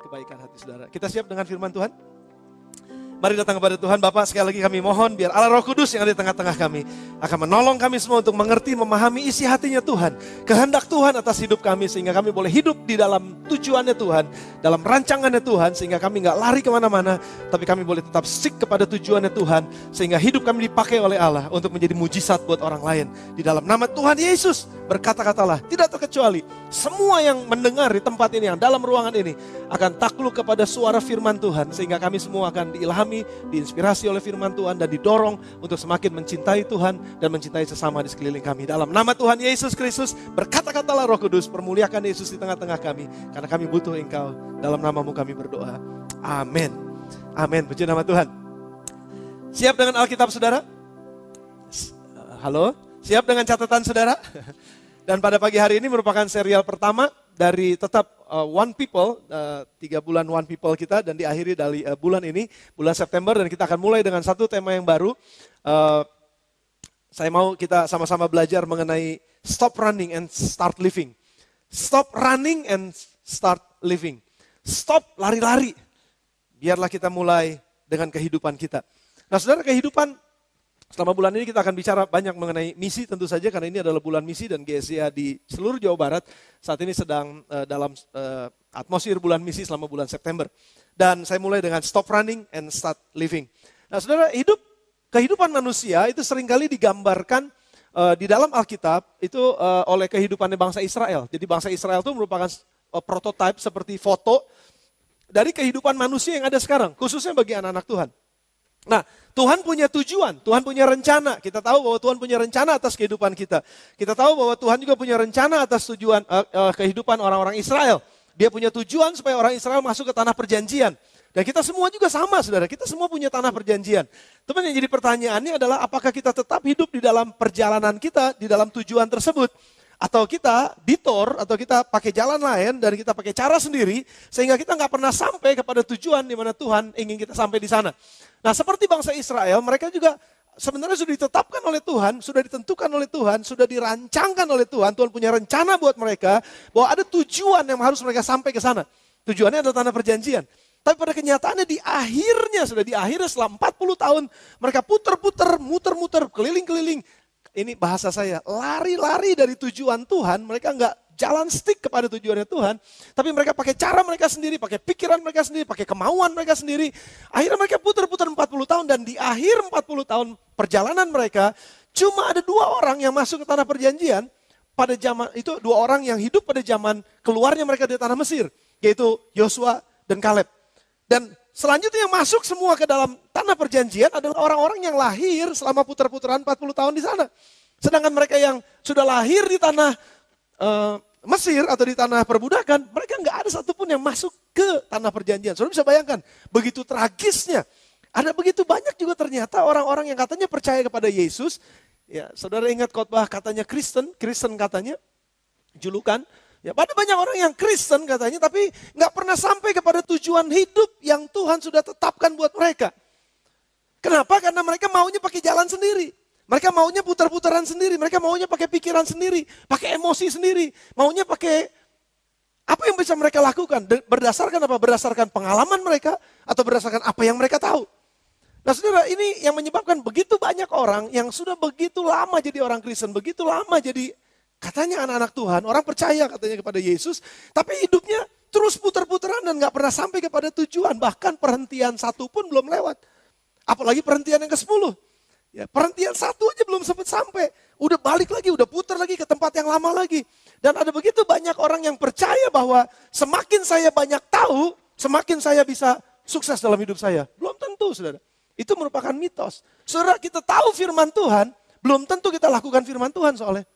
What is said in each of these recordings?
kebaikan hati saudara. Kita siap dengan firman Tuhan? Mari datang kepada Tuhan. Bapak, sekali lagi kami mohon biar Allah Roh Kudus yang ada di tengah-tengah kami akan menolong kami semua untuk mengerti, memahami isi hatinya Tuhan, kehendak Tuhan atas hidup kami, sehingga kami boleh hidup di dalam tujuannya Tuhan, dalam rancangannya Tuhan, sehingga kami gak lari kemana-mana, tapi kami boleh tetap stick kepada tujuannya Tuhan, sehingga hidup kami dipakai oleh Allah untuk menjadi mujizat buat orang lain. Di dalam nama Tuhan Yesus, berkata-katalah, tidak terkecuali semua yang mendengar di tempat ini, yang dalam ruangan ini, akan takluk kepada suara firman Tuhan, sehingga kami semua akan diilhami, diinspirasi oleh firman Tuhan, dan didorong untuk semakin mencintai Tuhan dan mencintai sesama di sekeliling kami. Dalam nama Tuhan Yesus Kristus, berkata-katalah Roh Kudus, permuliakan Yesus di tengah-tengah kami, karena kami butuh Engkau. Dalam namamu kami berdoa. Amin. Amin. Puji nama Tuhan. Siap dengan Alkitab saudara? Halo? Siap dengan catatan saudara? Dan pada pagi hari ini merupakan serial pertama dari tetap One People, 3 bulan One People kita, dan diakhiri dari bulan ini, bulan September, dan kita akan mulai dengan satu tema yang baru. Saya mau kita sama-sama belajar mengenai stop running and start living. Stop running and start living. Stop lari-lari. Biarlah kita mulai dengan kehidupan kita. Nah saudara, kehidupan selama bulan ini kita akan bicara banyak mengenai misi tentu saja, karena ini adalah bulan misi dan GSIA di seluruh Jawa Barat saat ini sedang dalam atmosfer bulan misi selama bulan September. Dan saya mulai dengan stop running and start living. Nah saudara, kehidupan manusia itu seringkali digambarkan di dalam Alkitab itu oleh kehidupannya bangsa Israel. Jadi bangsa Israel itu merupakan prototipe seperti foto dari kehidupan manusia yang ada sekarang, khususnya bagi anak-anak Tuhan. Nah, Tuhan punya tujuan, Tuhan punya rencana. Kita tahu bahwa Tuhan punya rencana atas kehidupan kita. Kita tahu bahwa Tuhan juga punya rencana atas tujuan kehidupan orang-orang Israel. Dia punya tujuan supaya orang Israel masuk ke tanah perjanjian. Dan kita semua juga sama, saudara. Kita semua punya tanah perjanjian. Teman, yang jadi pertanyaannya adalah apakah kita tetap hidup di dalam perjalanan kita, di dalam tujuan tersebut. Atau kita detour, atau kita pakai jalan lain, dan kita pakai cara sendiri, sehingga kita nggak pernah sampai kepada tujuan di mana Tuhan ingin kita sampai di sana. Nah, seperti bangsa Israel, mereka juga sebenarnya sudah ditetapkan oleh Tuhan, sudah ditentukan oleh Tuhan, sudah dirancangkan oleh Tuhan. Tuhan punya rencana buat mereka, bahwa ada tujuan yang harus mereka sampai ke sana. Tujuannya adalah tanah perjanjian. Tapi pada kenyataannya di akhirnya setelah 40 tahun, mereka puter-puter, muter-muter, keliling-keliling. Ini bahasa saya, lari-lari dari tujuan Tuhan, mereka nggak jalan stick kepada tujuannya Tuhan, tapi mereka pakai cara mereka sendiri, pakai pikiran mereka sendiri, pakai kemauan mereka sendiri. Akhirnya mereka putar-putar 40 tahun, dan di akhir 40 tahun perjalanan mereka, cuma ada 2 orang yang masuk ke tanah perjanjian. Pada zaman itu 2 orang yang hidup pada zaman keluarnya mereka dari tanah Mesir, yaitu Yosua dan Kaleb. Dan selanjutnya yang masuk semua ke dalam tanah perjanjian adalah orang-orang yang lahir selama putar-putaran 40 tahun di sana. Sedangkan mereka yang sudah lahir di tanah Mesir atau di tanah perbudakan, mereka nggak ada satupun yang masuk ke tanah perjanjian. Saudara bisa bayangkan, begitu tragisnya. Ada begitu banyak juga ternyata orang-orang yang katanya percaya kepada Yesus. Ya, saudara ingat khotbah katanya Kristen katanya, julukan. Ya, ada banyak orang yang Kristen katanya, tapi nggak pernah sampai kepada tujuan hidup yang Tuhan sudah tetapkan buat mereka. Kenapa? Karena mereka maunya pakai jalan sendiri. Mereka maunya putar-putaran sendiri. Mereka maunya pakai pikiran sendiri, pakai emosi sendiri. Maunya pakai apa yang bisa mereka lakukan. Berdasarkan apa? Berdasarkan pengalaman mereka atau berdasarkan apa yang mereka tahu. Nah saudara, ini yang menyebabkan begitu banyak orang yang sudah begitu lama jadi orang Kristen, begitu lama jadi katanya anak-anak Tuhan, orang percaya katanya kepada Yesus, tapi hidupnya terus putar-putaran dan gak pernah sampai kepada tujuan. Bahkan perhentian 1 pun belum lewat. Apalagi perhentian yang ke-10. Ya, perhentian 1 aja belum sempat sampai. Udah balik lagi, udah putar lagi ke tempat yang lama lagi. Dan ada begitu banyak orang yang percaya bahwa semakin saya banyak tahu, semakin saya bisa sukses dalam hidup saya. Belum tentu, saudara. Itu merupakan mitos. Saudara, kita tahu firman Tuhan, belum tentu kita lakukan firman Tuhan soalnya.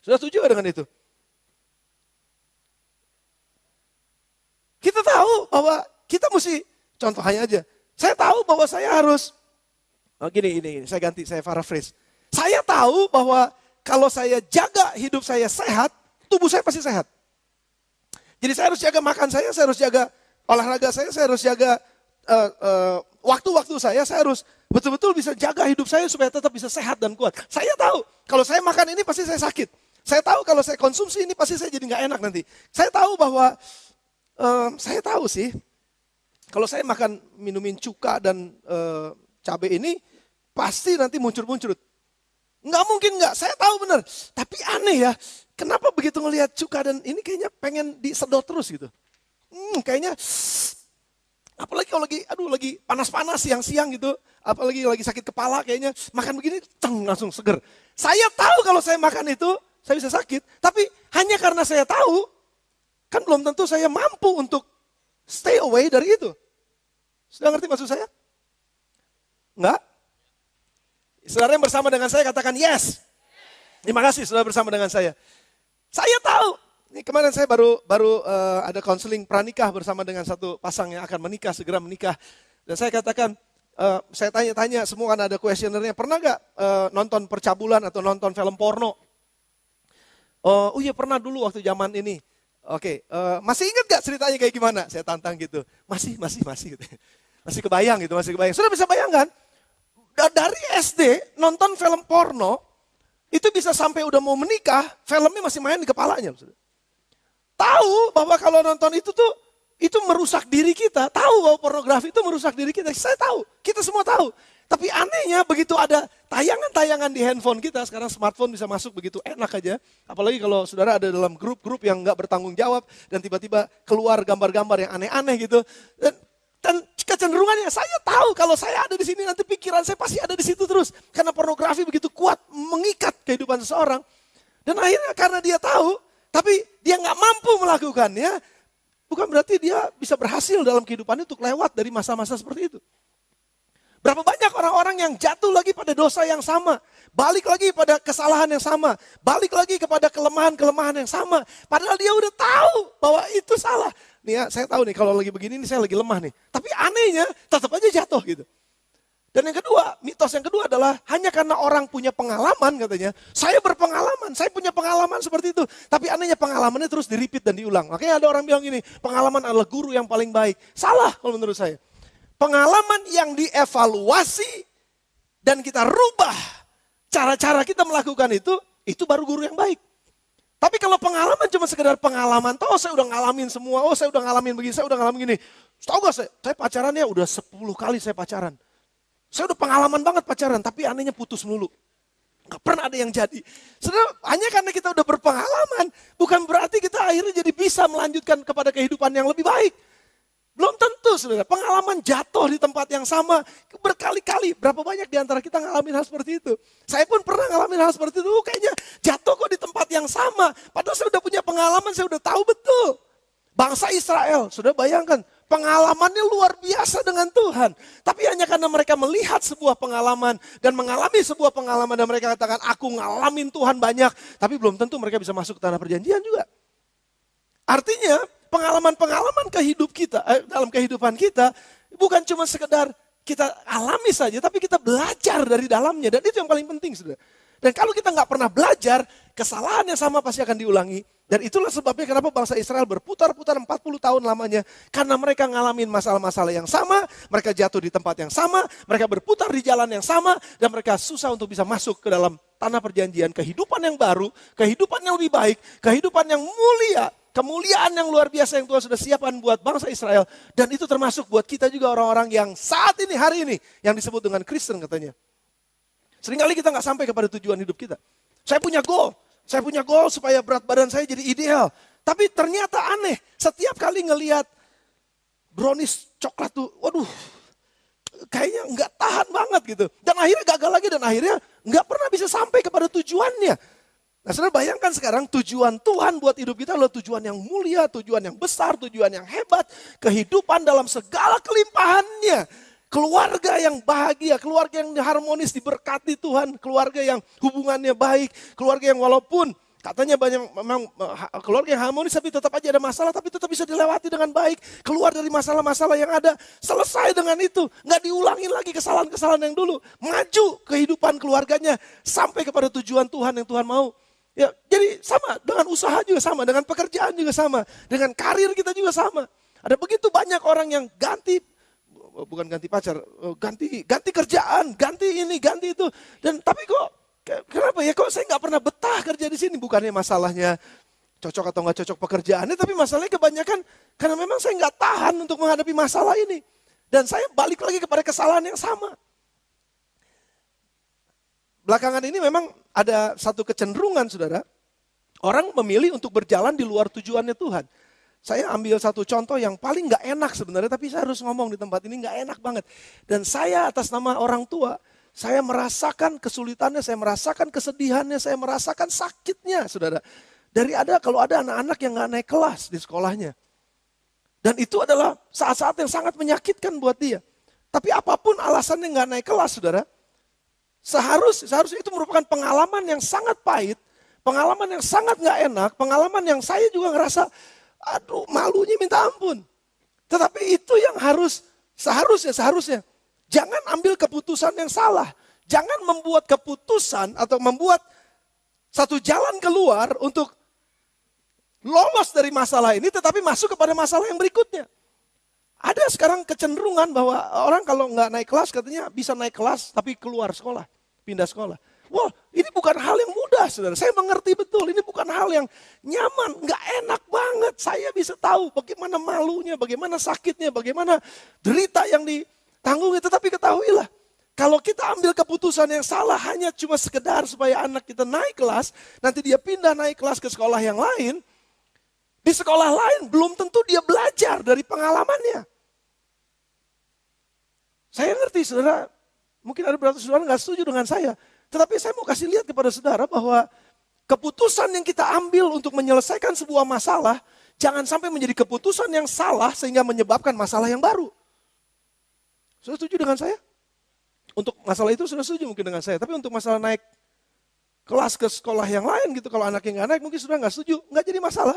Sudah setuju dengan itu? Kita tahu bahwa kita mesti, contohnya aja. Saya tahu bahwa saya harus, gini, saya paraphrase. Saya tahu bahwa kalau saya jaga hidup saya sehat, tubuh saya pasti sehat. Jadi saya harus jaga makan saya harus jaga olahraga saya harus jaga waktu-waktu saya harus betul-betul bisa jaga hidup saya supaya tetap bisa sehat dan kuat. Saya tahu, kalau saya makan ini pasti saya sakit. Saya tahu kalau saya konsumsi ini pasti saya jadi nggak enak nanti. Saya tahu bahwa Saya tahu sih, kalau saya makan minumin cuka dan cabai ini, pasti nanti muncul-muncul. Nggak mungkin nggak, saya tahu benar. Tapi aneh ya, kenapa begitu ngelihat cuka dan ini kayaknya pengen disedot terus gitu. Kayaknya, apalagi kalau lagi panas-panas siang-siang gitu. Apalagi lagi sakit kepala kayaknya, makan begini, langsung seger. Saya tahu kalau saya makan itu, saya bisa sakit. Tapi hanya karena saya tahu, kan belum tentu saya mampu untuk stay away dari itu. Sudah ngerti maksud saya? Enggak? Saudara yang bersama dengan saya katakan yes. Terima kasih sudah bersama dengan saya. Saya tahu. Ini kemarin saya baru ada konseling pranikah bersama dengan satu pasang yang akan menikah, segera menikah. Dan saya katakan, saya tanya-tanya, semua kan ada kuesionernya. Pernah gak nonton percabulan atau nonton film porno? Oh iya pernah dulu waktu zaman ini. Oke, masih ingat gak ceritanya kayak gimana? Saya tantang gitu. Masih gitu. Masih kebayang gitu, masih kebayang. Sudah bisa bayangkan? Dari SD nonton film porno, itu bisa sampai udah mau menikah, filmnya masih main di kepalanya. Tahu bahwa kalau nonton itu tuh, itu merusak diri kita. Tahu bahwa pornografi itu merusak diri kita. Saya tahu, kita semua tahu. Tapi anehnya begitu ada tayangan-tayangan di handphone kita, sekarang smartphone bisa masuk begitu enak aja. Apalagi kalau saudara ada dalam grup-grup yang gak bertanggung jawab, dan tiba-tiba keluar gambar-gambar yang aneh-aneh gitu. Dan kecenderungannya saya tahu kalau saya ada di sini nanti pikiran saya pasti ada di situ terus. Karena pornografi begitu kuat mengikat kehidupan seseorang. Dan akhirnya karena dia tahu, tapi dia nggak mampu melakukannya, bukan berarti dia bisa berhasil dalam kehidupannya untuk lewat dari masa-masa seperti itu. Berapa banyak orang-orang yang jatuh lagi pada dosa yang sama. Balik lagi pada kesalahan yang sama. Balik lagi kepada kelemahan-kelemahan yang sama. Padahal dia udah tahu bahwa itu salah. Nih ya, saya tahu nih kalau lagi begini nih saya lagi lemah nih. Tapi anehnya tetap aja jatuh gitu. Dan yang kedua, mitos yang kedua adalah hanya karena orang punya pengalaman katanya. Saya berpengalaman, saya punya pengalaman seperti itu. Tapi anehnya pengalamannya terus di-repeat dan diulang. Makanya ada orang bilang gini, pengalaman adalah guru yang paling baik. Salah kalau menurut saya. Pengalaman yang dievaluasi dan kita rubah cara-cara kita melakukan itu baru guru yang baik. Tapi kalau pengalaman cuma sekedar pengalaman, saya udah ngalamin semua, saya udah ngalamin begini, saya udah ngalamin gini. Tahu gak saya pacarannya udah 10 kali saya pacaran. Saya udah pengalaman banget pacaran, tapi anehnya putus melulu. Gak pernah ada yang jadi. Saudara, hanya karena kita udah berpengalaman, bukan berarti kita akhirnya jadi bisa melanjutkan kepada kehidupan yang lebih baik. Belum tentu saudara, pengalaman jatuh di tempat yang sama berkali-kali. Berapa banyak di antara kita ngalamin hal seperti itu. Saya pun pernah ngalamin hal seperti itu, kayaknya jatuh kok di tempat yang sama. Padahal saya udah punya pengalaman, saya udah tahu betul. Bangsa Israel, sudah bayangkan, pengalamannya luar biasa dengan Tuhan. Tapi hanya karena mereka melihat sebuah pengalaman dan mengalami sebuah pengalaman dan mereka katakan, aku ngalamin Tuhan banyak. Tapi belum tentu mereka bisa masuk ke tanah perjanjian juga. Artinya, pengalaman-pengalaman dalam kehidupan kita bukan cuma sekedar kita alami saja, tapi kita belajar dari dalamnya. Dan itu yang paling penting, saudara. Dan kalau kita nggak pernah belajar, kesalahan yang sama pasti akan diulangi. Dan itulah sebabnya kenapa bangsa Israel berputar-putar 40 tahun lamanya. Karena mereka ngalamin masalah-masalah yang sama, mereka jatuh di tempat yang sama, mereka berputar di jalan yang sama, dan mereka susah untuk bisa masuk ke dalam tanah perjanjian. Kehidupan yang baru, kehidupan yang lebih baik, kehidupan yang mulia, kemuliaan yang luar biasa yang Tuhan sudah siapkan buat bangsa Israel. Dan itu termasuk buat kita juga orang-orang yang saat ini, hari ini, yang disebut dengan Kristen katanya. Seringkali kita nggak sampai kepada tujuan hidup kita. Saya punya goal supaya berat badan saya jadi ideal. Tapi ternyata aneh, setiap kali ngelihat brownies coklat tuh, waduh, kayaknya nggak tahan banget gitu. Dan akhirnya gagal lagi dan akhirnya nggak pernah bisa sampai kepada tujuannya. Nah, saudara bayangkan sekarang tujuan Tuhan buat hidup kita adalah tujuan yang mulia, tujuan yang besar, tujuan yang hebat. Kehidupan dalam segala kelimpahannya. Keluarga yang bahagia, keluarga yang harmonis diberkati Tuhan. Keluarga yang hubungannya baik, keluarga yang walaupun katanya banyak memang keluarga yang harmonis tapi tetap aja ada masalah, tapi tetap bisa dilewati dengan baik. Keluar dari masalah-masalah yang ada, selesai dengan itu. Nggak diulangin lagi kesalahan-kesalahan yang dulu. Maju kehidupan keluarganya sampai kepada tujuan Tuhan yang Tuhan mau. Ya, jadi sama, dengan usaha juga sama, dengan pekerjaan juga sama, dengan karir kita juga sama. Ada begitu banyak orang yang bukan ganti pacar, ganti kerjaan, ganti ini, ganti itu. Dan tapi kok, kenapa ya kok saya nggak pernah betah kerja di sini? Bukannya masalahnya cocok atau nggak cocok pekerjaannya, tapi masalahnya kebanyakan karena memang saya nggak tahan untuk menghadapi masalah ini. Dan saya balik lagi kepada kesalahan yang sama. Belakangan ini memang ada satu kecenderungan, saudara. Orang memilih untuk berjalan di luar tujuannya Tuhan. Saya ambil satu contoh yang paling gak enak sebenarnya, tapi saya harus ngomong di tempat ini gak enak banget. Dan saya atas nama orang tua, saya merasakan kesulitannya, saya merasakan kesedihannya, saya merasakan sakitnya, saudara. Kalau ada anak-anak yang gak naik kelas di sekolahnya. Dan itu adalah saat-saat yang sangat menyakitkan buat dia. Tapi apapun alasannya gak naik kelas, saudara. Seharusnya itu merupakan pengalaman yang sangat pahit, pengalaman yang sangat gak enak, pengalaman yang saya juga ngerasa, aduh malunya minta ampun. Tetapi itu yang seharusnya. Jangan ambil keputusan yang salah. Jangan membuat keputusan atau membuat satu jalan keluar untuk lolos dari masalah ini tetapi masuk kepada masalah yang berikutnya. Ada sekarang kecenderungan bahwa orang kalau nggak naik kelas katanya bisa naik kelas tapi keluar sekolah, pindah sekolah. Wah, ini bukan hal yang mudah, saudara. Saya mengerti betul, ini bukan hal yang nyaman, nggak enak banget. Saya bisa tahu bagaimana malunya, bagaimana sakitnya, bagaimana derita yang ditanggung. Tetapi ketahuilah, kalau kita ambil keputusan yang salah hanya cuma sekedar supaya anak kita naik kelas, nanti dia pindah naik kelas ke sekolah yang lain. Di sekolah lain belum tentu dia belajar dari pengalamannya. Saya ngerti, saudara. Mungkin ada beberapa saudara nggak setuju dengan saya. Tetapi saya mau kasih lihat kepada saudara bahwa keputusan yang kita ambil untuk menyelesaikan sebuah masalah, jangan sampai menjadi keputusan yang salah sehingga menyebabkan masalah yang baru. Sudah setuju dengan saya? Untuk masalah itu sudah setuju mungkin dengan saya. Tapi untuk masalah naik kelas ke sekolah yang lain gitu, kalau anaknya nggak naik mungkin sudah nggak setuju. Nggak jadi masalah.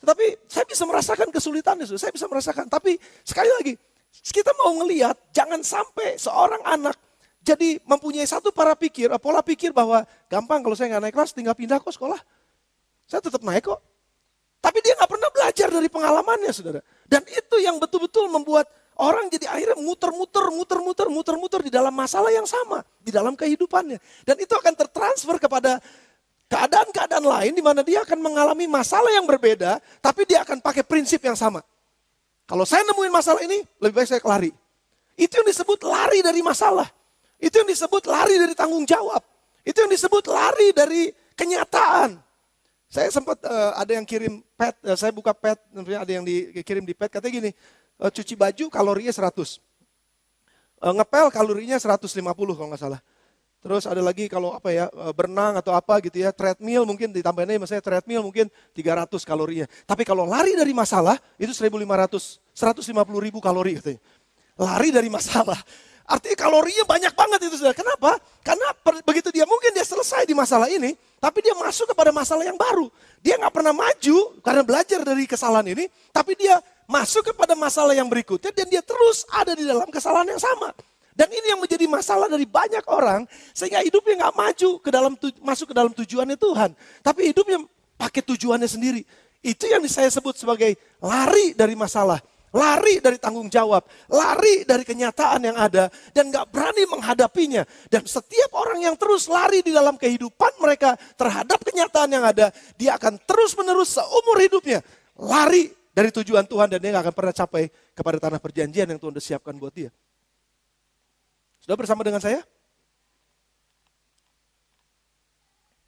Tetapi saya bisa merasakan kesulitannya, saya bisa merasakan. Tapi sekali lagi, kita mau ngelihat jangan sampai seorang anak jadi mempunyai satu pola pikir bahwa gampang kalau saya nggak naik kelas tinggal pindah kok sekolah. Saya tetap naik kok. Tapi dia nggak pernah belajar dari pengalamannya, saudara. Dan itu yang betul-betul membuat orang jadi akhirnya muter-muter di dalam masalah yang sama. Di dalam kehidupannya. Dan itu akan tertransfer kepada keadaan-keadaan lain di mana dia akan mengalami masalah yang berbeda. Tapi dia akan pakai prinsip yang sama. Kalau saya nemuin masalah ini, lebih baik saya lari. Itu yang disebut lari dari masalah. Itu yang disebut lari dari tanggung jawab. Itu yang disebut lari dari kenyataan. Saya sempat ada yang kirim pet, saya buka pet, ada yang dikirim di pet, katanya gini, cuci baju kalorinya 100. Ngepel kalorinya 150 kalau nggak salah. Terus ada lagi kalau berenang atau apa gitu ya, treadmill mungkin ditambahin aja misalnya treadmill mungkin 300 kalorinya. Tapi kalau lari dari masalah itu 150.000 kalori katanya. Lari dari masalah. Artinya kalorinya banyak banget itu, saudara. Kenapa? Karena begitu dia selesai di masalah ini, tapi dia masuk kepada masalah yang baru. Dia nggak pernah maju karena belajar dari kesalahan ini, tapi dia masuk kepada masalah yang berikutnya dan dia terus ada di dalam kesalahan yang sama. Dan ini yang menjadi masalah dari banyak orang, sehingga hidupnya nggak maju masuk ke dalam tujuannya Tuhan. Tapi hidupnya pakai tujuannya sendiri. Itu yang saya sebut sebagai lari dari masalah. Lari dari tanggung jawab, lari dari kenyataan yang ada dan gak berani menghadapinya. Dan setiap orang yang terus lari di dalam kehidupan mereka terhadap kenyataan yang ada, dia akan terus menerus seumur hidupnya lari dari tujuan Tuhan dan dia gak akan pernah capai kepada tanah perjanjian yang Tuhan sudah siapkan buat dia. Sudah bersama dengan saya?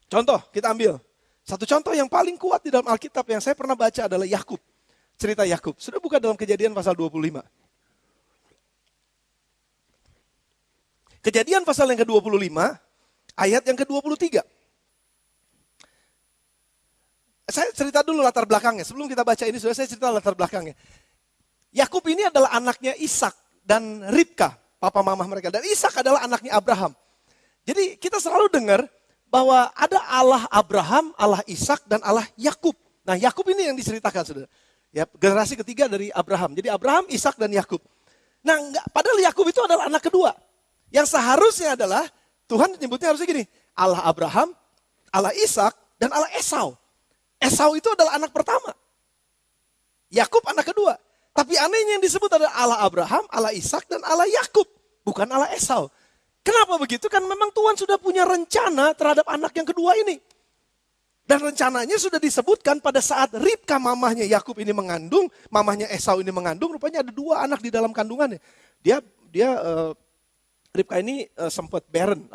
Contoh, kita ambil. Satu contoh yang paling kuat di dalam Alkitab yang saya pernah baca adalah Yakub. Cerita Yakub. Sudah buka dalam Kejadian pasal 25. Kejadian pasal yang ke-25, ayat yang ke-23. Saya cerita dulu latar belakangnya. Sebelum kita baca ini, sudah saya cerita latar belakangnya. Yakub ini adalah anaknya Ishak dan Ribka, papa mama mereka. Dan Ishak adalah anaknya Abraham. Jadi kita selalu dengar bahwa ada Allah Abraham, Allah Ishak, dan Allah Yakub. Nah Yakub ini yang diceritakan, saudara. Ya, generasi ketiga dari Abraham. Jadi Abraham, Ishak, dan Yakub. Nah, padahal Yakub itu adalah anak kedua. Yang seharusnya adalah, Tuhan nyebutnya harusnya gini, Allah Abraham, Allah Ishak, dan Allah Esau. Esau itu adalah anak pertama. Yakub anak kedua. Tapi anehnya yang disebut adalah Allah Abraham, Allah Ishak, dan Allah Yakub. Bukan Allah Esau. Kenapa begitu? Kan memang Tuhan sudah punya rencana terhadap anak yang kedua ini. Dan rencananya sudah disebutkan pada saat Ribka mamahnya Yakub ini mengandung, mamahnya Esau ini mengandung, rupanya ada 2 anak di dalam kandungannya. Ribka ini sempat barren,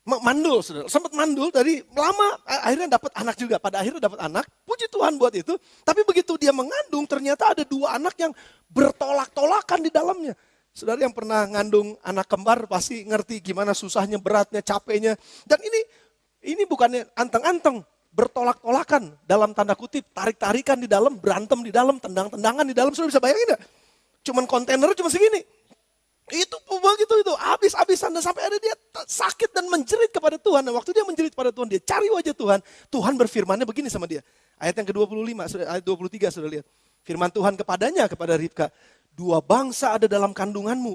mandul, saudara. Sempat mandul dari lama, akhirnya dapat anak juga. Pada akhirnya dapat anak, puji Tuhan buat itu. Tapi begitu dia mengandung, ternyata ada 2 anak yang bertolak-tolakan di dalamnya. Saudara yang pernah ngandung anak kembar pasti ngerti gimana susahnya, beratnya, capeknya. Dan ini bukannya anteng-anteng, bertolak-tolakan dalam tanda kutip, tarik-tarikan di dalam, berantem di dalam, tendang-tendangan di dalam. Sudah bisa bayangin gak? Cuman kontainer cuma segini. Itu begitu itu, habis-habisan dan sampai ada dia sakit dan menjerit kepada Tuhan. Dan waktu dia menjerit kepada Tuhan, dia cari wajah Tuhan. Tuhan berfirmannya begini sama dia. Ayat yang ke-25, ayat 23 sudah lihat. Firman Tuhan kepadanya, kepada Ribka, 2 bangsa ada dalam kandunganmu.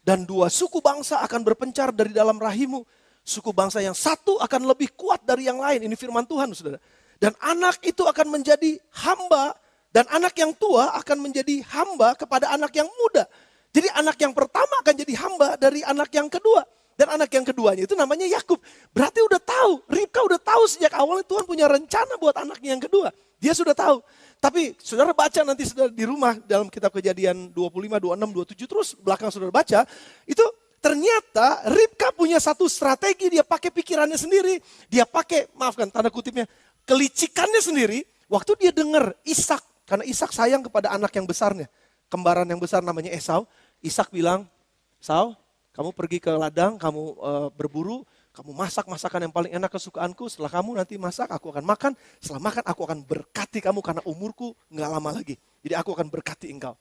Dan 2 suku bangsa akan berpencar dari dalam rahimmu. Suku bangsa yang satu akan lebih kuat dari yang lain. Ini firman Tuhan, saudara. Dan anak itu akan menjadi hamba. Dan anak yang tua akan menjadi hamba kepada anak yang muda. Jadi anak yang pertama akan jadi hamba dari anak yang kedua. Dan anak yang keduanya itu namanya Yakub. Berarti udah tahu, Ribka udah tahu sejak awalnya Tuhan punya rencana buat anaknya yang kedua. Dia sudah tahu. Tapi saudara baca nanti saudara di rumah dalam kitab Kejadian 25, 26, 27 terus belakang saudara baca. Itu ternyata Ribka punya satu strategi, dia pakai pikirannya sendiri. Dia pakai, maafkan tanda kutipnya, kelicikannya sendiri. Waktu dia dengar Ishak, karena Ishak sayang kepada anak yang besarnya. Kembaran yang besar namanya Esau. Ishak bilang, Esau, kamu pergi ke ladang, kamu berburu, kamu masak masakan yang paling enak kesukaanku. Setelah kamu nanti masak, aku akan makan. Setelah makan, aku akan berkati kamu karena umurku nggak lama lagi. Jadi aku akan berkati engkau.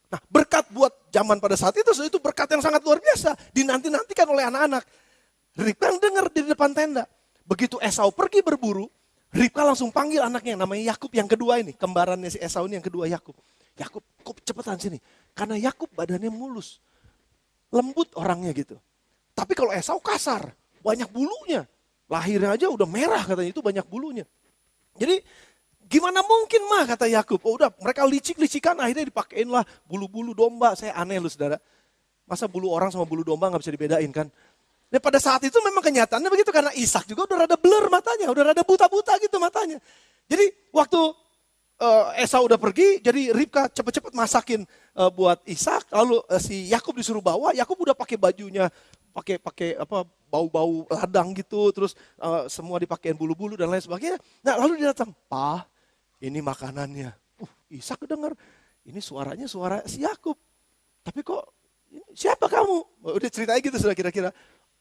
Nah, berkat buat zaman pada saat itu berkat yang sangat luar biasa. Dinanti-nantikan oleh anak-anak. Ribka dengar di depan tenda. Begitu Esau pergi berburu, Ribka langsung panggil anaknya yang namanya Yakub yang kedua ini. Kembarannya si Esau ini yang kedua Yakub. Yakub, kok cepetan sini. Karena Yakub badannya mulus. Lembut orangnya gitu. Tapi kalau Esau kasar, banyak bulunya. Lahirnya aja udah merah katanya, itu banyak bulunya. Jadi gimana mungkin mah kata Yakub. Oh udah mereka licik-licikan akhirnya dipakein lah bulu-bulu domba. Saya aneh loh saudara. Masa bulu orang sama bulu domba gak bisa dibedain kan. Dan pada saat itu memang kenyataannya begitu. Karena Ishak juga udah rada blur matanya. Udah rada buta-buta gitu matanya. Jadi waktu Esau udah pergi, jadi Ribka cepet-cepet masakin buat Ishak. Lalu si Yakub disuruh bawa, Yakub udah pakai bajunya, pakai bau-bau ladang gitu, terus semua dipakein bulu-bulu dan lain sebagainya. Nah lalu dia datang, "Pa, ini makanannya." Ishak kedengar, ini suaranya suara si Yakub. Tapi kok, siapa kamu? Udah ceritanya gitu sudah kira-kira.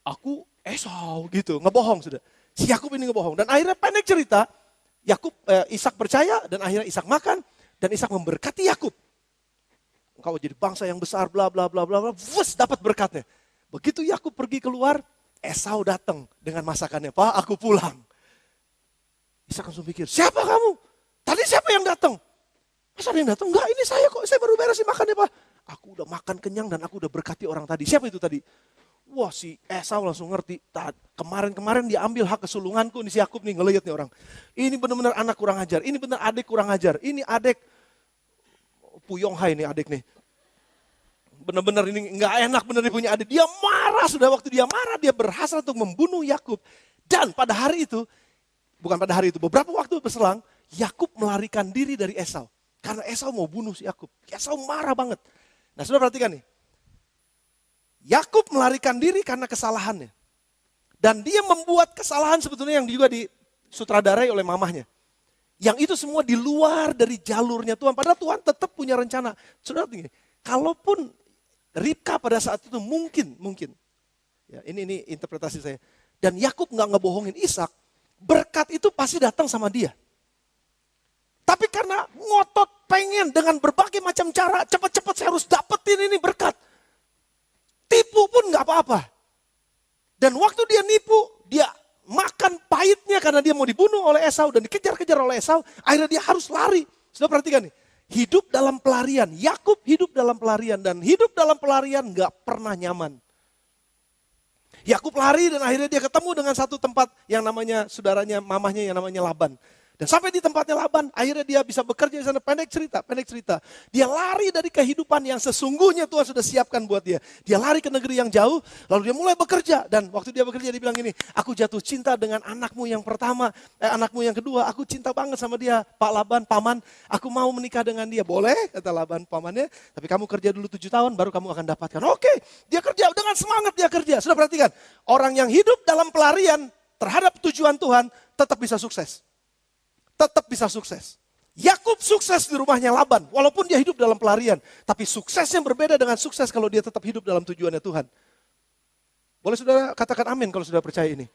Aku Esau gitu, ngebohong sudah. Si Yakub ini ngebohong. Dan akhirnya pendek cerita, Ishak percaya dan akhirnya Ishak makan dan Ishak memberkati Yakub. Engkau jadi bangsa yang besar, bla bla bla bla bla. Dapat berkatnya. Begitu Yakub pergi keluar, Esau datang dengan masakannya. "Pak, aku pulang." Ishak langsung pikir, "Siapa kamu? Tadi siapa yang datang?" "Masa ada yang datang?" "Enggak, ini saya kok. Saya baru beresin makannya, Pak. Aku udah makan kenyang dan aku udah berkati orang tadi." "Siapa itu tadi?" Wah, si Esau langsung ngerti. Kemarin dia ambil hak kesulunganku. Ini si Yakub nih ngeliat nih orang. Ini benar-benar anak kurang ajar. Ini benar adik kurang ajar. Ini adik Puyonghai nih adik nih. Benar-benar ini nggak enak benar punya adik. Dia marah, sudah waktu dia marah dia berhasil untuk membunuh Yakub. Dan pada hari itu, bukan pada hari itu, beberapa waktu berselang, Yakub melarikan diri dari Esau. Karena Esau mau bunuh si Yakub. Esau marah banget. Nah sudah perhatikan nih. Yakub melarikan diri karena kesalahannya. Dan dia membuat kesalahan sebetulnya yang juga disutradarai oleh mamahnya. Yang itu semua di luar dari jalurnya Tuhan. Padahal Tuhan tetap punya rencana. Saudara tinggi, kalaupun Ribka pada saat itu mungkin. Ya, ini interpretasi saya. Dan Yakub gak ngebohongin Ishak. Berkat itu pasti datang sama dia. Tapi karena ngotot pengen dengan berbagai macam cara. Cepat-cepat saya harus dapetin ini berkat. Tipu pun gak apa-apa. Dan waktu dia nipu, dia makan pahitnya karena dia mau dibunuh oleh Esau dan dikejar-kejar oleh Esau. Akhirnya dia harus lari. Sudah perhatikan nih. Hidup dalam pelarian. Yakub hidup dalam pelarian. Dan hidup dalam pelarian gak pernah nyaman. Yakub lari dan akhirnya dia ketemu dengan satu tempat yang namanya saudaranya, mamahnya yang namanya Laban. Dan sampai di tempatnya Laban, akhirnya dia bisa bekerja di sana. Pendek cerita. Dia lari dari kehidupan yang sesungguhnya Tuhan sudah siapkan buat dia. Dia lari ke negeri yang jauh, lalu dia mulai bekerja. Dan waktu dia bekerja dia bilang gini, aku jatuh cinta dengan anakmu yang pertama, anakmu yang kedua. Aku cinta banget sama dia, Pak Laban, paman. Aku mau menikah dengan dia. Boleh, kata Laban pamannya. Tapi kamu kerja dulu 7 tahun, baru kamu akan dapatkan. Oke, dia kerja dengan semangat dia kerja. Sudah perhatikan, orang yang hidup dalam pelarian terhadap tujuan Tuhan tetap bisa sukses. Tetap bisa sukses. Yakub sukses di rumahnya Laban, walaupun dia hidup dalam pelarian. Tapi suksesnya berbeda dengan sukses kalau dia tetap hidup dalam tujuannya Tuhan. Boleh saudara katakan amin kalau sudah percaya ini.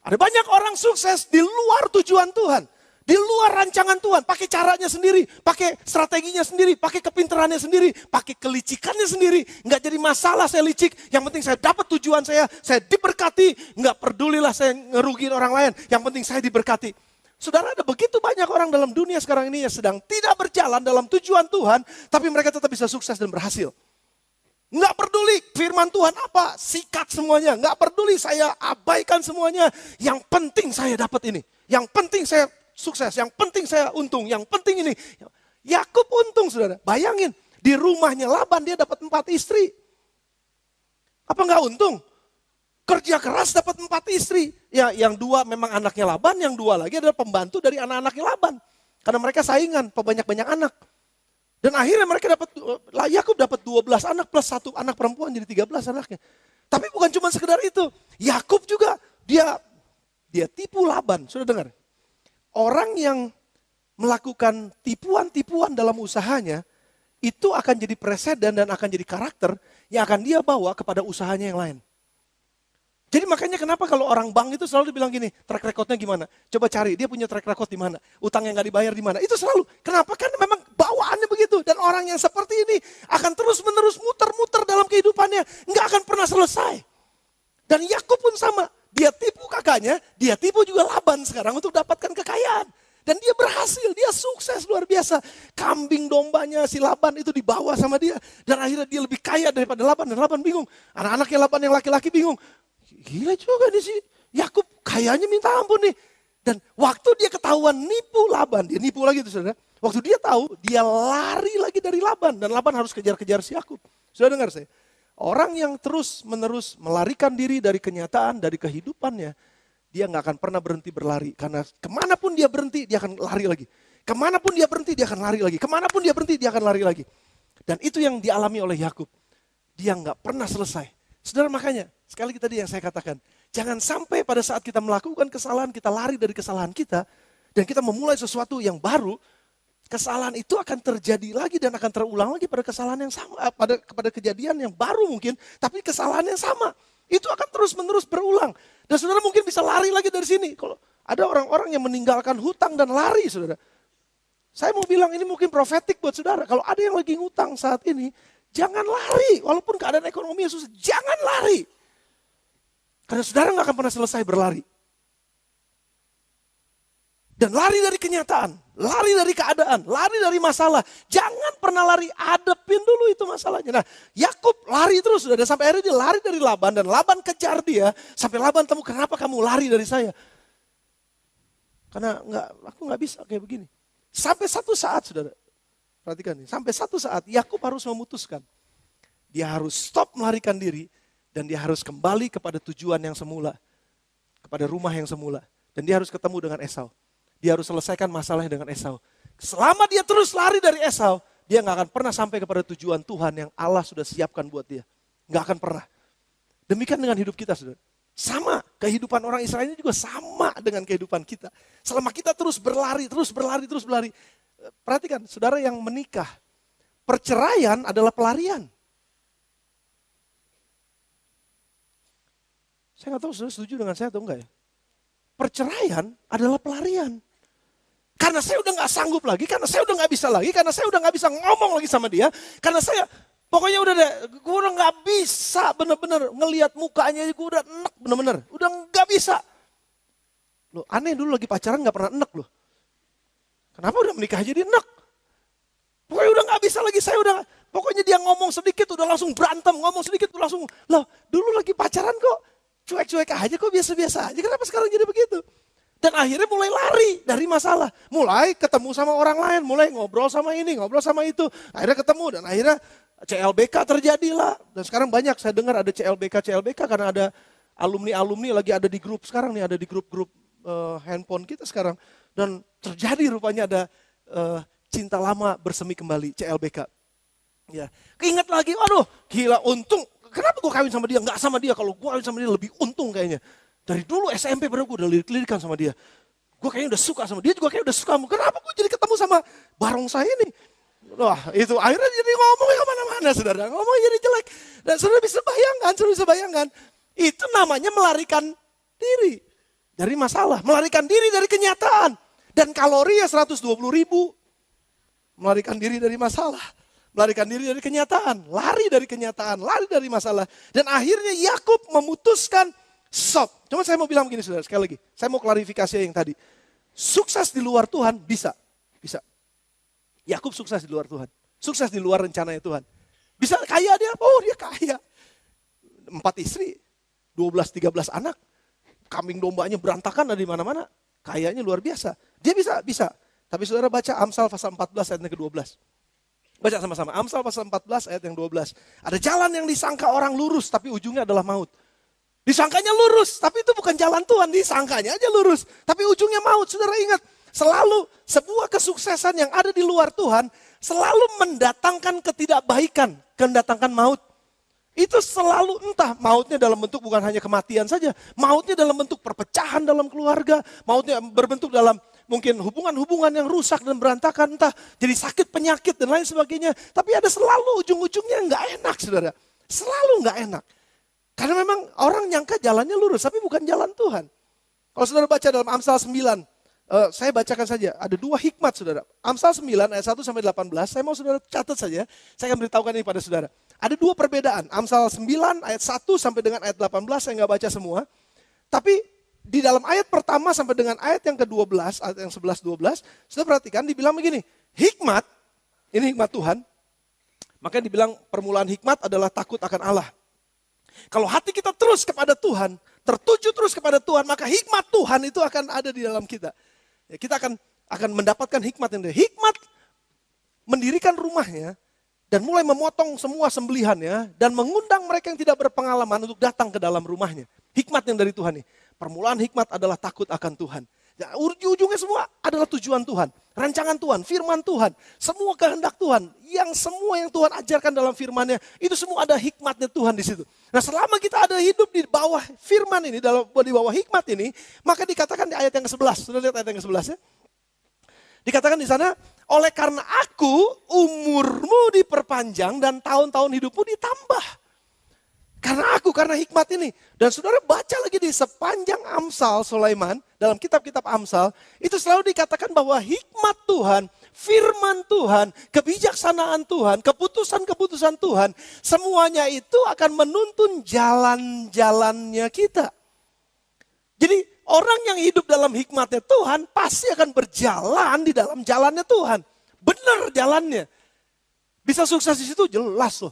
Ada banyak orang sukses di luar tujuan Tuhan. Di luar rancangan Tuhan, pakai caranya sendiri, pakai strateginya sendiri, pakai kepintarannya sendiri, pakai kelicikannya sendiri. Nggak jadi masalah saya licik, yang penting saya dapat tujuan saya diberkati. Nggak pedulilah saya ngerugiin orang lain, yang penting saya diberkati. Saudara, ada begitu banyak orang dalam dunia sekarang ini yang sedang tidak berjalan dalam tujuan Tuhan, tapi mereka tetap bisa sukses dan berhasil. Nggak peduli firman Tuhan apa, sikat semuanya. Nggak peduli saya abaikan semuanya. Yang penting saya dapat ini. Yang penting saya sukses, yang penting saya untung, yang penting ini. Yakub untung, saudara. Bayangin, di rumahnya Laban dia dapat 4 istri. Apa nggak untung? Kerja keras dapat 4 istri. Ya, yang 2 memang anaknya Laban, yang 2 lagi adalah pembantu dari anak-anaknya Laban. Karena mereka saingan, banyak-banyak anak. Dan akhirnya mereka Yakub dapat 12 anak plus 1 anak perempuan, jadi 13 anaknya. Tapi bukan cuma sekedar itu. Yakub juga dia tipu Laban. Sudah dengar? Orang yang melakukan tipuan-tipuan dalam usahanya, itu akan jadi presiden dan akan jadi karakter yang akan dia bawa kepada usahanya yang lain. Jadi makanya kenapa kalau orang bank itu selalu dibilang gini, track recordnya gimana? Coba cari, dia punya track record di mana? Utang yang gak dibayar di mana? Itu selalu. Kenapa? Kan memang bawaannya begitu. Dan orang yang seperti ini akan terus-menerus muter-muter dalam kehidupannya. Nggak akan pernah selesai. Dan Yakub pun sama. Dia tipu kakaknya, dia tipu juga Laban sekarang untuk dapatkan kekayaan. Dan dia berhasil, dia sukses luar biasa. Kambing dombanya si Laban itu dibawa sama dia. Dan akhirnya dia lebih kaya daripada Laban. Dan Laban bingung. Anak-anaknya Laban yang laki-laki bingung. Gila juga nih si Yakub, kayaknya minta ampun nih. Dan waktu dia ketahuan nipu Laban, dia nipu lagi tuh saudara. Waktu dia tahu, dia lari lagi dari Laban. Dan Laban harus kejar-kejar si Yakub. Sudah dengar saya? Orang yang terus-menerus melarikan diri dari kenyataan, dari kehidupannya, dia gak akan pernah berhenti berlari. Karena kemanapun dia berhenti, dia akan lari lagi. Kemanapun dia berhenti, dia akan lari lagi. Kemanapun dia berhenti, dia akan lari lagi. Dan itu yang dialami oleh Yakub. Dia gak pernah selesai. Saudara, makanya, sekali tadi yang saya katakan, jangan sampai pada saat kita melakukan kesalahan, kita lari dari kesalahan kita, dan kita memulai sesuatu yang baru, kesalahan itu akan terjadi lagi dan akan terulang lagi pada kesalahan yang sama, pada kejadian yang baru mungkin, tapi kesalahan yang sama. Itu akan terus-menerus berulang. Dan saudara mungkin bisa lari lagi dari sini. Kalau ada orang-orang yang meninggalkan hutang dan lari, saudara. Saya mau bilang ini mungkin profetik buat saudara. Kalau ada yang lagi ngutang saat ini, jangan lari, walaupun keadaan ekonomi susah, jangan lari. Karena saudara gak akan pernah selesai berlari. Dan lari dari kenyataan, lari dari keadaan, lari dari masalah. Jangan pernah lari, hadapin dulu itu masalahnya. Nah, Yakub lari terus, sudah sampai akhirnya dia lari dari Laban. Dan Laban kejar dia, sampai Laban temu, kenapa kamu lari dari saya? Karena aku gak bisa kayak begini. Sampai satu saat, saudara. Perhatikan nih, sampai satu saat Yakub harus memutuskan. Dia harus stop melarikan diri dan dia harus kembali kepada tujuan yang semula. Kepada rumah yang semula. Dan dia harus ketemu dengan Esau. Dia harus selesaikan masalahnya dengan Esau. Selama dia terus lari dari Esau, dia gak akan pernah sampai kepada tujuan Tuhan yang Allah sudah siapkan buat dia. Gak akan pernah. Demikian dengan hidup kita, saudara. Sama, kehidupan orang Israel ini juga sama dengan kehidupan kita. Selama kita terus berlari. Perhatikan, saudara yang menikah, perceraian adalah pelarian. Saya nggak tahu saudara setuju dengan saya atau enggak ya. Perceraian adalah pelarian. Karena saya udah nggak sanggup lagi, karena saya udah nggak bisa lagi, karena saya udah nggak bisa ngomong lagi sama dia, karena saya pokoknya udah deh, gue udah nggak bisa bener-bener ngelihat mukanya, gue udah enek bener-bener, udah nggak bisa. Loh, aneh dulu lagi pacaran nggak pernah enek loh. Kenapa udah menikah jadi enek? Pokoknya udah gak bisa lagi, pokoknya dia ngomong sedikit udah langsung berantem, ngomong sedikit udah langsung, loh dulu lagi pacaran kok cuek-cuek aja, kok biasa-biasa aja, kenapa sekarang jadi begitu? Dan akhirnya mulai lari dari masalah. Mulai ketemu sama orang lain, mulai ngobrol sama ini, ngobrol sama itu. Akhirnya ketemu dan akhirnya CLBK terjadilah. Dan sekarang banyak saya dengar ada CLBK karena ada alumni-alumni lagi ada di grup sekarang nih, ada di grup-grup handphone kita sekarang. Dan terjadi rupanya ada cinta lama bersemi kembali, CLBK. Ya, keinget lagi, aduh gila untung. Kenapa gue kawin sama dia? Enggak sama dia, kalau gue kawin sama dia lebih untung kayaknya. Dari dulu SMP pernah gue udah lirik-lirikan sama dia. Gue kayaknya udah suka sama dia, juga kayaknya udah suka. Kenapa gue jadi ketemu sama barong saya ini? Wah itu akhirnya jadi ngomongnya kemana-mana saudara. Ngomongnya jadi jelek. Dan saudara bisa bayangkan. Itu namanya melarikan diri dari masalah. Melarikan diri dari kenyataan. Dan kalori ya 120.000. Melarikan diri dari masalah. Melarikan diri dari kenyataan. Lari dari kenyataan, lari dari masalah. Dan akhirnya Yakub memutuskan stop. Cuma saya mau bilang begini saudara, sekali lagi. Saya mau klarifikasi yang tadi. Sukses di luar Tuhan bisa. Bisa. Yakub sukses di luar Tuhan. Sukses di luar rencananya Tuhan. Bisa kaya dia, oh dia kaya. 4 istri, 12-13 anak. Kambing dombanya berantakan ada di mana-mana. Kayanya luar biasa. Dia bisa. Tapi saudara baca Amsal pasal 14 ayat yang ke-12. Baca sama-sama. Amsal pasal 14 ayat yang 12. Ada jalan yang disangka orang lurus tapi ujungnya adalah maut. Disangkanya lurus, tapi itu bukan jalan Tuhan. Disangkanya aja lurus, tapi ujungnya maut. Saudara ingat, selalu sebuah kesuksesan yang ada di luar Tuhan, selalu mendatangkan ketidakbaikan, mendatangkan maut. Itu selalu entah mautnya dalam bentuk bukan hanya kematian saja. Mautnya dalam bentuk perpecahan dalam keluarga. Mautnya berbentuk dalam mungkin hubungan-hubungan yang rusak dan berantakan. Entah jadi sakit, penyakit dan lain sebagainya. Tapi ada selalu ujung-ujungnya nggak enak saudara. Selalu nggak enak. Karena memang orang nyangka jalannya lurus, tapi bukan jalan Tuhan. Kalau saudara baca dalam Amsal 9, saya bacakan saja. Ada 2 hikmat saudara. Amsal 9 ayat 1 sampai 18, saya mau saudara catat saja. Saya akan beritahukan ini pada saudara. Ada 2 perbedaan. Amsal 9 ayat 1 sampai dengan ayat 18, saya nggak baca semua. Tapi di dalam ayat pertama sampai dengan ayat yang ke-12, ayat yang 11-12, saudara perhatikan dibilang begini. Hikmat, ini hikmat Tuhan. Makanya dibilang permulaan hikmat adalah takut akan Allah. Kalau hati kita terus kepada Tuhan, tertuju terus kepada Tuhan, maka hikmat Tuhan itu akan ada di dalam kita. Ya, kita akan mendapatkan hikmat yang dari hikmat mendirikan rumahnya dan mulai memotong semua sembelihannya dan mengundang mereka yang tidak berpengalaman untuk datang ke dalam rumahnya. Hikmat yang dari Tuhan nih. Permulaan hikmat adalah takut akan Tuhan. Ya, ujung-ujungnya semua adalah tujuan Tuhan, rancangan Tuhan, firman Tuhan, semua kehendak Tuhan, semua yang Tuhan ajarkan dalam firman-Nya, itu semua ada hikmatnya Tuhan di situ. Nah, selama kita ada hidup di bawah firman ini, di bawah hikmat ini, maka dikatakan di ayat yang ke-11, sudah lihat ayat yang ke-11 ya? Dikatakan di sana, oleh karena aku umurmu diperpanjang dan tahun-tahun hidupmu ditambah. Karena hikmat ini. Dan saudara baca lagi di sepanjang Amsal Sulaiman, dalam kitab-kitab Amsal, itu selalu dikatakan bahwa hikmat Tuhan, firman Tuhan, kebijaksanaan Tuhan, keputusan-keputusan Tuhan, semuanya itu akan menuntun jalan-jalannya kita. Jadi orang yang hidup dalam hikmatnya Tuhan pasti akan berjalan di dalam jalannya Tuhan. Benar jalannya. Bisa sukses di situ jelas loh.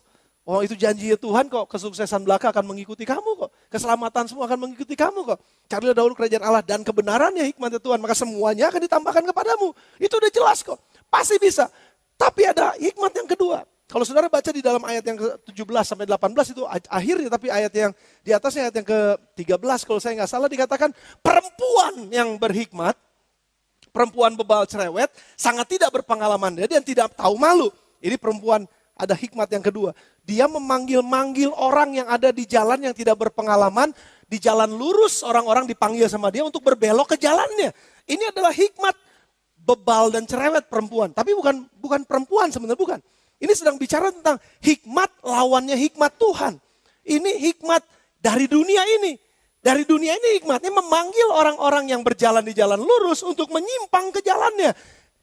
Oh itu janjinya Tuhan kok, kesuksesan belaka akan mengikuti kamu kok. Keselamatan semua akan mengikuti kamu kok. Carilah dahulu kerajaan Allah dan kebenarannya hikmatnya Tuhan. Maka semuanya akan ditambahkan kepadamu. Itu udah jelas kok. Pasti bisa. Tapi ada hikmat yang kedua. Kalau saudara baca di dalam ayat yang ke-17 sampai 18 itu akhirnya. Tapi ayat yang di atasnya ayat yang ke-13 kalau saya nggak salah dikatakan. Perempuan yang berhikmat, perempuan bebal cerewet, sangat tidak berpengalaman dan tidak tahu malu. Ini perempuan ada hikmat yang kedua. Dia memanggil-manggil orang yang ada di jalan yang tidak berpengalaman. Di jalan lurus orang-orang dipanggil sama dia untuk berbelok ke jalannya. Ini adalah hikmat bebal dan cerewet perempuan. Tapi bukan perempuan sebenarnya, bukan. Ini sedang bicara tentang hikmat lawannya hikmat Tuhan. Ini hikmat dari dunia ini. Dari dunia ini hikmatnya memanggil orang-orang yang berjalan di jalan lurus untuk menyimpang ke jalannya.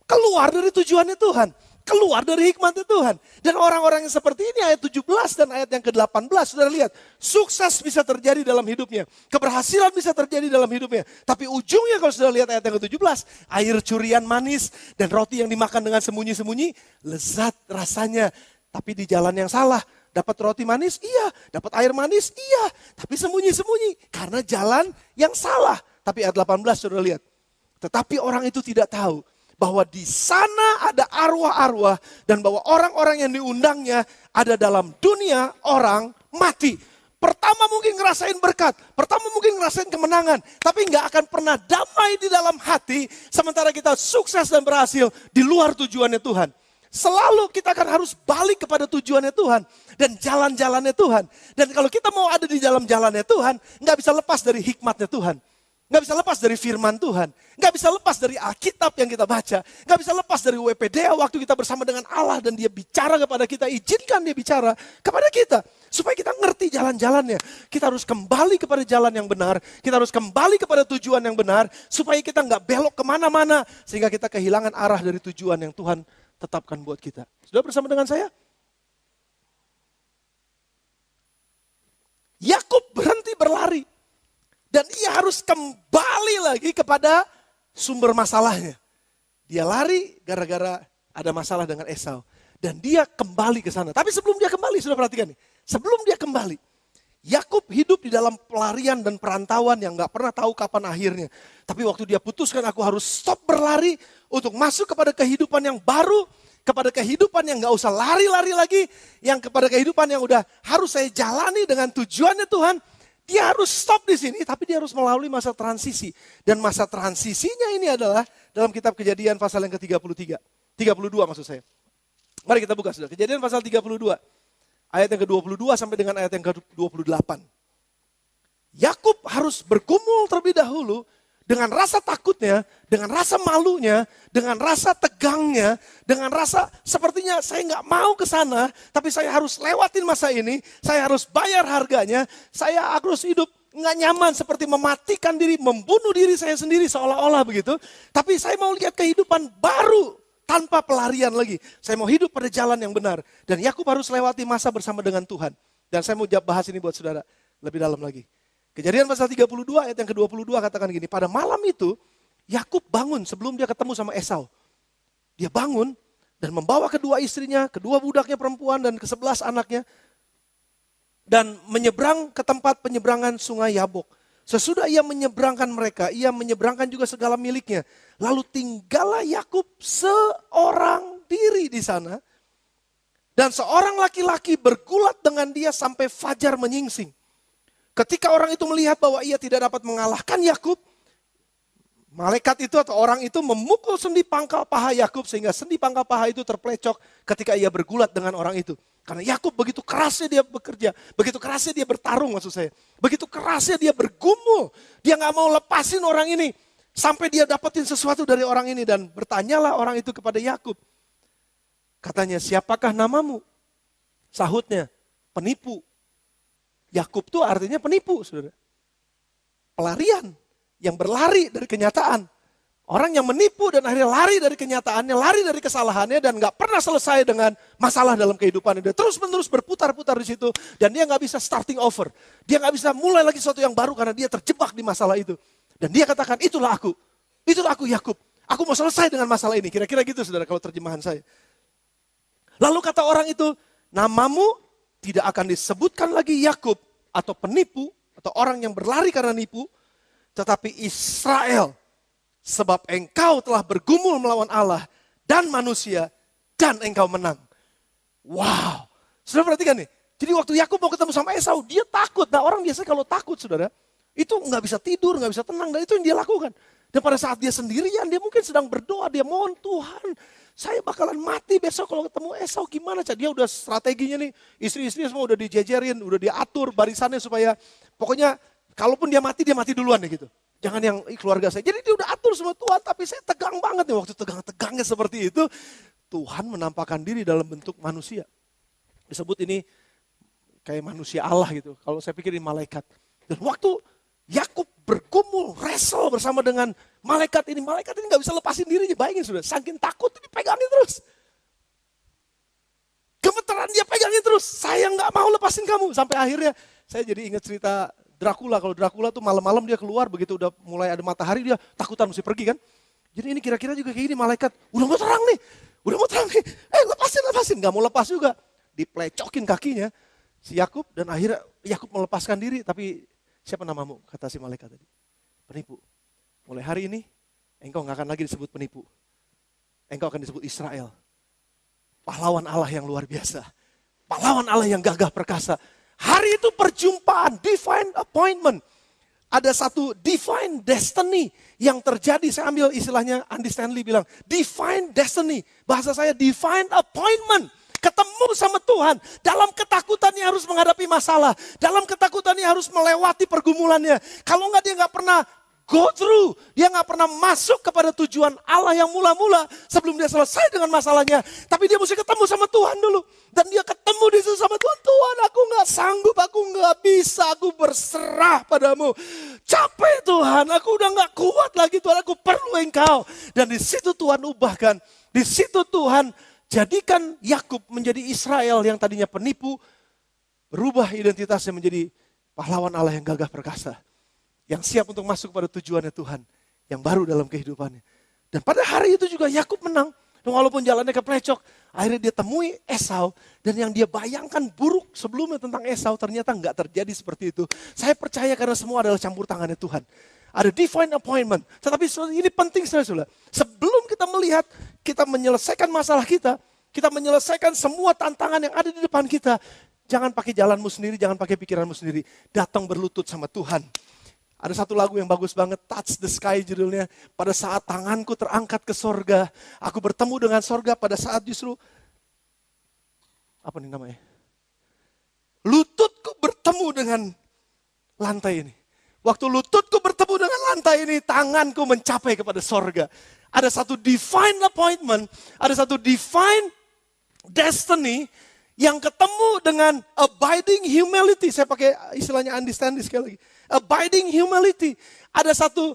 Keluar dari tujuannya Tuhan. Keluar dari hikmatnya Tuhan. Dan orang-orang yang seperti ini ayat 17 dan ayat yang ke-18. Sudah lihat, sukses bisa terjadi dalam hidupnya. Keberhasilan bisa terjadi dalam hidupnya. Tapi ujungnya kalau sudah lihat ayat yang ke-17. Air curian manis dan roti yang dimakan dengan sembunyi-sembunyi. Lezat rasanya. Tapi di jalan yang salah. Dapat roti manis? Iya. Dapat air manis? Iya. Tapi sembunyi-sembunyi. Karena jalan yang salah. Tapi ayat 18 sudah lihat. Tetapi orang itu tidak tahu bahwa di sana ada arwah-arwah dan bahwa orang-orang yang diundangnya ada dalam dunia orang mati. Pertama mungkin ngerasain berkat, pertama mungkin ngerasain kemenangan, tapi nggak akan pernah damai di dalam hati sementara kita sukses dan berhasil di luar tujuannya Tuhan. Selalu kita akan harus balik kepada tujuannya Tuhan dan jalan-jalannya Tuhan. Dan kalau kita mau ada di dalam jalannya Tuhan, nggak bisa lepas dari hikmatnya Tuhan. Nggak bisa lepas dari firman Tuhan. Nggak bisa lepas dari Alkitab yang kita baca. Nggak bisa lepas dari WPDA waktu kita bersama dengan Allah dan dia bicara kepada kita. Izinkan dia bicara kepada kita. Supaya kita ngerti jalan-jalannya. Kita harus kembali kepada jalan yang benar. Kita harus kembali kepada tujuan yang benar. Supaya kita nggak belok kemana-mana. Sehingga kita kehilangan arah dari tujuan yang Tuhan tetapkan buat kita. Sudah bersama dengan saya? Yakub berhenti berlari. Dan ia harus kembali lagi kepada sumber masalahnya. Dia lari gara-gara ada masalah dengan Esau. Dan dia kembali ke sana. Tapi sebelum dia kembali, sudah perhatikan nih. Sebelum dia kembali, Yakub hidup di dalam pelarian dan perantauan yang gak pernah tahu kapan akhirnya. Tapi waktu dia putuskan aku harus stop berlari untuk masuk kepada kehidupan yang baru. Kepada kehidupan yang gak usah lari-lari lagi. Yang kepada kehidupan yang udah harus saya jalani dengan tujuannya Tuhan. Dia harus stop di sini, tapi dia harus melalui masa transisi. Dan masa transisinya ini adalah dalam kitab Kejadian pasal yang ke-33. 32 maksud saya. Mari kita buka sudah. Kejadian pasal 32. Ayat yang ke-22 sampai dengan ayat yang ke-28. Yakub harus bergumul terlebih dahulu dengan rasa takutnya, dengan rasa malunya, dengan rasa tegangnya, dengan rasa sepertinya saya nggak mau ke sana, tapi saya harus lewatin masa ini, saya harus bayar harganya, saya harus hidup nggak nyaman seperti mematikan diri, membunuh diri saya sendiri seolah-olah begitu. Tapi saya mau lihat kehidupan baru tanpa pelarian lagi. Saya mau hidup pada jalan yang benar. Dan Yakub harus lewati masa bersama dengan Tuhan. Dan saya mau bahas ini buat saudara lebih dalam lagi. Kejadian pasal 32 ayat yang ke-22 katakan gini, pada malam itu Yakub bangun sebelum dia ketemu sama Esau. Dia bangun dan membawa kedua istrinya, kedua budaknya perempuan dan ke-11 anaknya. Dan menyeberang ke tempat penyeberangan sungai Yabok. Sesudah ia menyeberangkan mereka, ia menyeberangkan juga segala miliknya. Lalu tinggallah Yakub seorang diri di sana. Dan seorang laki-laki bergulat dengan dia sampai fajar menyingsing. Ketika orang itu melihat bahwa ia tidak dapat mengalahkan Yakub, malaikat itu atau orang itu memukul sendi pangkal paha Yakub sehingga sendi pangkal paha itu terplecok ketika ia bergulat dengan orang itu. Karena Yakub begitu kerasnya dia bekerja, begitu kerasnya dia bertarung maksud saya. Begitu kerasnya dia bergumul, dia gak mau lepasin orang ini. Sampai dia dapetin sesuatu dari orang ini dan bertanyalah orang itu kepada Yakub. Katanya, siapakah namamu? Sahutnya, penipu. Yakub itu artinya penipu, saudara. Pelarian, yang berlari dari kenyataan. Orang yang menipu dan akhirnya lari dari kenyataannya, lari dari kesalahannya dan gak pernah selesai dengan masalah dalam kehidupannya. Dia terus menerus berputar-putar di situ dan dia gak bisa starting over. Dia gak bisa mulai lagi sesuatu yang baru karena dia terjebak di masalah itu. Dan dia katakan, itulah aku Yakub. Aku mau selesai dengan masalah ini. Kira-kira gitu saudara kalau terjemahan saya. Lalu kata orang itu, namamu tidak akan disebutkan lagi Yakub atau penipu atau orang yang berlari karena nipu, tetapi Israel, sebab engkau telah bergumul melawan Allah dan manusia dan engkau menang. Wow, saudara perhatikan nih. Jadi waktu Yakub mau ketemu sama Esau, dia takut. Nah orang biasanya kalau takut saudara, itu nggak bisa tidur, nggak bisa tenang, dan itu yang dia lakukan. Dan pada saat dia sendirian, dia mungkin sedang berdoa, dia mohon Tuhan, saya bakalan mati besok kalau ketemu Esau, gimana? Dia udah strateginya nih, istri-istri semua udah dijejerin, udah diatur barisannya supaya pokoknya kalaupun dia mati duluan ya gitu. Jangan yang keluarga saya. Jadi dia udah atur semua Tuhan, tapi saya tegang banget nih waktu tegang-tegangnya seperti itu. Tuhan menampakkan diri dalam bentuk manusia. Disebut ini kayak manusia Allah gitu. Kalau saya pikir ini malaikat. Dan waktu Yakub bergumul, wrestle bersama dengan malaikat ini gak bisa lepasin dirinya. Bayangin sudah, saking takut dipegangin terus. Gemeteran dia pegangin terus, saya gak mau lepasin kamu. Sampai akhirnya saya jadi ingat cerita Dracula. Kalau Dracula tuh malam-malam dia keluar, begitu udah mulai ada matahari dia takutan mesti pergi kan. Jadi ini kira-kira juga kayak gini malaikat, udah mau terang nih, lepasin. Gak mau lepas juga, diplecokin kakinya si Yakub dan akhirnya Yakub melepaskan diri. Tapi siapa namamu? Kata si malaikat tadi. Penipu. Mulai hari ini engkau nggak akan lagi disebut penipu. Engkau akan disebut Israel. Pahlawan Allah yang luar biasa. Pahlawan Allah yang gagah perkasa. Hari itu perjumpaan, divine appointment. Ada satu divine destiny yang terjadi. Saya ambil istilahnya Andy Stanley bilang, divine destiny. Bahasa saya divine appointment. Ketemu sama Tuhan. Dalam ketakutannya harus menghadapi masalah. Dalam ketakutannya harus melewati pergumulannya. Kalau enggak dia enggak pernah go through. Dia nggak pernah masuk kepada tujuan Allah yang mula-mula sebelum dia selesai dengan masalahnya. Tapi dia mesti ketemu sama Tuhan dulu. Dan dia ketemu di situ sama Tuhan. Tuhan, aku nggak sanggup, aku nggak bisa, aku berserah padamu. Capek Tuhan, aku udah nggak kuat lagi Tuhan, aku perlu Engkau. Dan di situ Tuhan ubahkan. Di situ Tuhan jadikan Yakub menjadi Israel yang tadinya penipu. Berubah identitasnya menjadi pahlawan Allah yang gagah perkasa. Yang siap untuk masuk pada tujuannya Tuhan. Yang baru dalam kehidupannya. Dan pada hari itu juga Yakub menang. Dan walaupun jalannya keplecok. Akhirnya dia temui Esau. Dan yang dia bayangkan buruk sebelumnya tentang Esau. Ternyata nggak terjadi seperti itu. Saya percaya karena semua adalah campur tangannya Tuhan. Ada divine appointment. Tetapi ini penting saudara-saudara. Sebelum kita melihat, kita menyelesaikan masalah kita. Kita menyelesaikan semua tantangan yang ada di depan kita. Jangan pakai jalanmu sendiri, jangan pakai pikiranmu sendiri. Datang berlutut sama Tuhan. Ada satu lagu yang bagus banget, Touch the Sky judulnya. Pada saat tanganku terangkat ke sorga, aku bertemu dengan sorga pada saat justru, apa nih namanya? Lututku bertemu dengan lantai ini. Waktu lututku bertemu dengan lantai ini, tanganku mencapai kepada sorga. Ada satu divine appointment, ada satu divine destiny yang ketemu dengan abiding humility. Saya pakai istilahnya understand sekali lagi. Abiding humility. Ada satu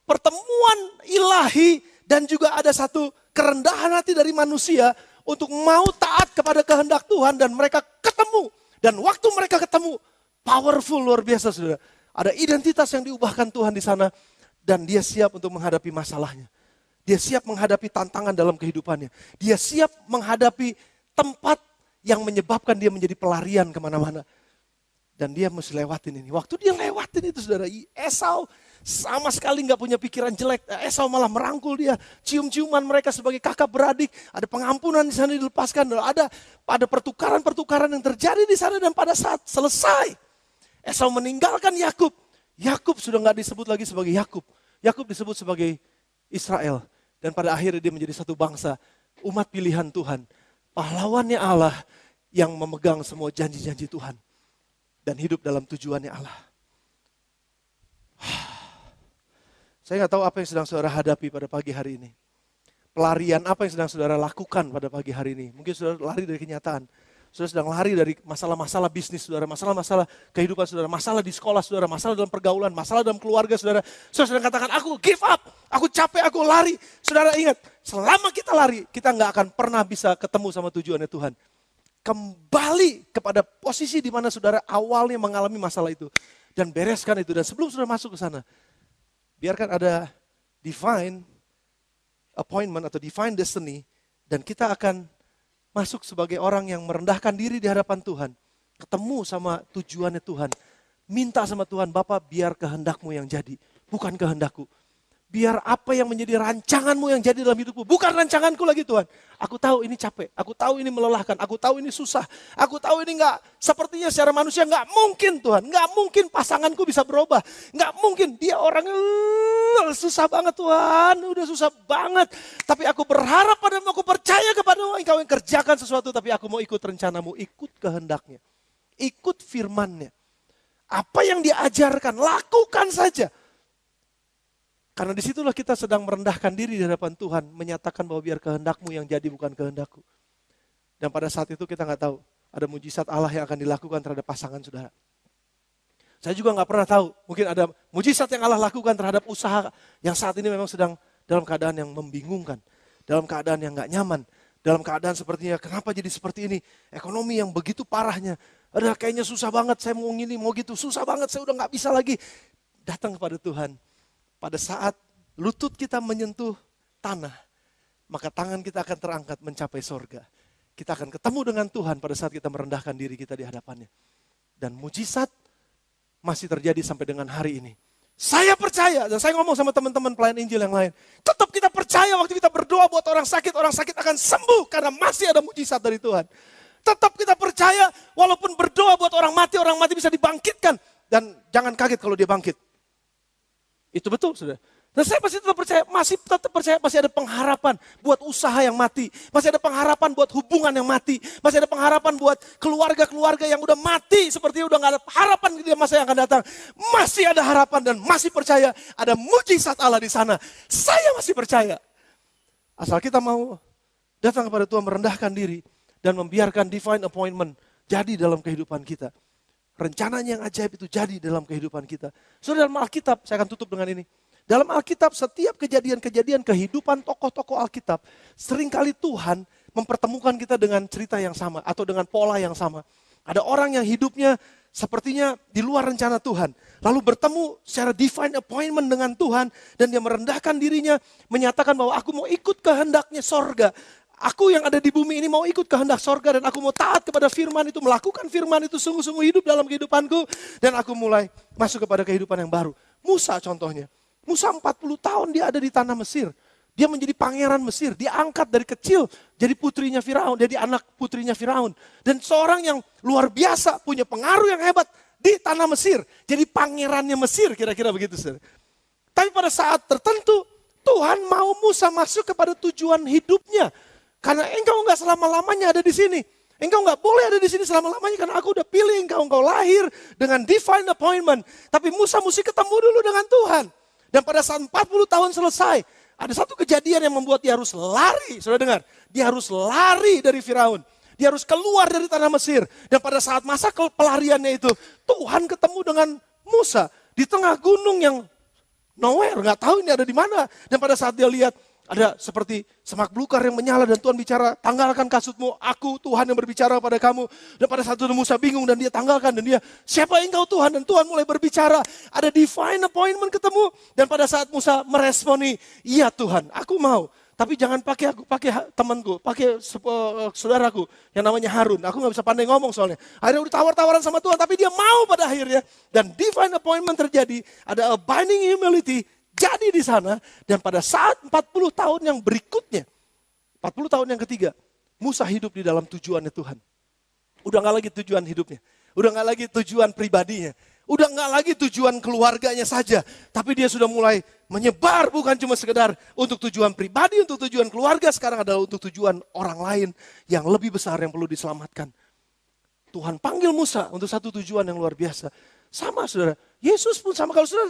pertemuan ilahi dan juga ada satu kerendahan hati dari manusia untuk mau taat kepada kehendak Tuhan dan mereka ketemu. Dan waktu mereka ketemu, powerful luar biasa saudara. Ada identitas yang diubahkan Tuhan di sana dan dia siap untuk menghadapi masalahnya. Dia siap menghadapi tantangan dalam kehidupannya. Dia siap menghadapi tempat yang menyebabkan dia menjadi pelarian kemana-mana. Dan dia mesti lewatin ini. Waktu dia lewatin itu saudara, Esau sama sekali gak punya pikiran jelek. Esau malah merangkul dia, cium-ciuman mereka sebagai kakak beradik. Ada pengampunan di sana dilepaskan. Ada pertukaran-pertukaran yang terjadi di sana. Dan pada saat selesai, Esau meninggalkan Yakub. Yakub sudah gak disebut lagi sebagai Yakub. Yakub disebut sebagai Israel. Dan pada akhirnya dia menjadi satu bangsa, umat pilihan Tuhan. Pahlawannya Allah yang memegang semua janji-janji Tuhan. Dan hidup dalam tujuannya Allah. Saya nggak tahu apa yang sedang saudara hadapi pada pagi hari ini. Pelarian apa yang sedang saudara lakukan pada pagi hari ini. Mungkin saudara lari dari kenyataan. Saudara sedang lari dari masalah-masalah bisnis saudara. Masalah-masalah kehidupan saudara. Masalah di sekolah saudara. Masalah dalam pergaulan. Masalah dalam keluarga saudara. Saudara sedang katakan aku give up. Aku capek, aku lari. Saudara ingat, selama kita lari, kita nggak akan pernah bisa ketemu sama tujuannya Tuhan. Kembali kepada posisi di mana saudara awalnya mengalami masalah itu. Dan bereskan itu. Dan sebelum saudara masuk ke sana, biarkan ada divine appointment atau divine destiny. Dan kita akan masuk sebagai orang yang merendahkan diri di hadapan Tuhan. Ketemu sama tujuannya Tuhan. Minta sama Tuhan, Bapa biar kehendakmu yang jadi. Bukan kehendakku. Biar apa yang menjadi rancanganmu yang jadi dalam hidupku. Bukan rancanganku lagi Tuhan. Aku tahu ini capek. Aku tahu ini melelahkan. Aku tahu ini susah. Aku tahu ini enggak, sepertinya secara manusia enggak mungkin Tuhan. Enggak mungkin pasanganku bisa berubah. Enggak mungkin dia orangnya susah banget Tuhan. Udah susah banget. Tapi aku berharap padamu, aku percaya kepadamu. Engkau yang kerjakan sesuatu. Tapi aku mau ikut rencanamu. Ikut kehendaknya. Ikut firmannya. Apa yang diajarkan, lakukan saja. Karena disitulah kita sedang merendahkan diri di hadapan Tuhan. Menyatakan bahwa biar kehendakmu yang jadi bukan kehendakku. Dan pada saat itu kita nggak tahu. Ada mujizat Allah yang akan dilakukan terhadap pasangan saudara. Saya juga nggak pernah tahu. Mungkin ada mujizat yang Allah lakukan terhadap usaha. Yang saat ini memang sedang dalam keadaan yang membingungkan. Dalam keadaan yang nggak nyaman. Dalam keadaan sepertinya kenapa jadi seperti ini. Ekonomi yang begitu parahnya. Ada kayaknya susah banget. Saya mau gini mau gitu. Susah banget saya udah nggak bisa lagi. Datang kepada Tuhan. Pada saat lutut kita menyentuh tanah, maka tangan kita akan terangkat mencapai sorga. Kita akan ketemu dengan Tuhan pada saat kita merendahkan diri kita di hadapannya. Dan mujizat masih terjadi sampai dengan hari ini. Saya percaya, dan saya ngomong sama teman-teman pelayan Injil yang lain. Tetap kita percaya waktu kita berdoa buat orang sakit akan sembuh karena masih ada mujizat dari Tuhan. Tetap kita percaya walaupun berdoa buat orang mati bisa dibangkitkan. Dan jangan kaget kalau dia bangkit. Itu betul, saudara. Dan saya masih tetap percaya masih ada pengharapan buat usaha yang mati. Masih ada pengharapan buat hubungan yang mati. Masih ada pengharapan buat keluarga-keluarga yang udah mati. Sepertinya udah gak ada harapan di masa yang akan datang. Masih ada harapan dan masih percaya ada mujizat Allah di sana. Saya masih percaya. Asal kita mau datang kepada Tuhan, merendahkan diri. Dan membiarkan divine appointment jadi dalam kehidupan kita. Rencananya yang ajaib itu jadi dalam kehidupan kita. Saudara, dalam Alkitab, saya akan tutup dengan ini. Dalam Alkitab, setiap kejadian-kejadian kehidupan tokoh-tokoh Alkitab, seringkali Tuhan mempertemukan kita dengan cerita yang sama atau dengan pola yang sama. Ada orang yang hidupnya sepertinya di luar rencana Tuhan. Lalu bertemu secara divine appointment dengan Tuhan dan dia merendahkan dirinya, menyatakan bahwa aku mau ikut kehendaknya sorga. Aku yang ada di bumi ini mau ikut kehendak sorga dan aku mau taat kepada firman itu, melakukan firman itu sungguh-sungguh hidup dalam kehidupanku. Dan aku mulai masuk kepada kehidupan yang baru. Musa contohnya. Musa 40 tahun dia ada di tanah Mesir. Dia menjadi pangeran Mesir. Dia angkat dari kecil jadi putrinya Firaun. Jadi anak putrinya Firaun. Dan seorang yang luar biasa punya pengaruh yang hebat di tanah Mesir. Jadi pangerannya Mesir kira-kira begitu. Saudara. Tapi pada saat tertentu Tuhan mau Musa masuk kepada tujuan hidupnya. Karena engkau enggak selama-lamanya ada di sini. Engkau enggak boleh ada di sini selama-lamanya karena aku udah pilih engkau lahir dengan divine appointment. Tapi Musa mesti ketemu dulu dengan Tuhan. Dan pada saat 40 tahun selesai, ada satu kejadian yang membuat dia harus lari. Saudara dengar, dia harus lari dari Firaun. Dia harus keluar dari tanah Mesir. Dan pada saat masa pelariannya itu, Tuhan ketemu dengan Musa di tengah gunung yang nowhere, nggak tahu ini ada di mana. Dan pada saat dia lihat, ada seperti semak belukar yang menyala dan Tuhan bicara, tanggalkan kasutmu, aku Tuhan yang berbicara pada kamu. Dan pada saat itu Musa bingung dan dia tanggalkan dan dia, siapa engkau Tuhan? Dan Tuhan mulai berbicara, ada divine appointment ketemu. Dan pada saat Musa meresponi, iya Tuhan, aku mau. Tapi jangan pakai aku, pakai temanku, pakai saudaraku yang namanya Harun. Aku gak bisa pandai ngomong soalnya. Akhirnya udah tawar-tawaran sama Tuhan, tapi dia mau pada akhirnya. Dan divine appointment terjadi, ada a binding humility, jadi di sana, dan pada saat 40 tahun yang berikutnya, 40 tahun yang ketiga, Musa hidup di dalam tujuannya Tuhan. Udah gak lagi tujuan hidupnya, udah gak lagi tujuan pribadinya, udah gak lagi tujuan keluarganya saja. Tapi dia sudah mulai menyebar, bukan cuma sekedar untuk tujuan pribadi, untuk tujuan keluarga, sekarang adalah untuk tujuan orang lain yang lebih besar yang perlu diselamatkan. Tuhan panggil Musa untuk satu tujuan yang luar biasa. Sama saudara, Yesus pun sama. Kalau saudara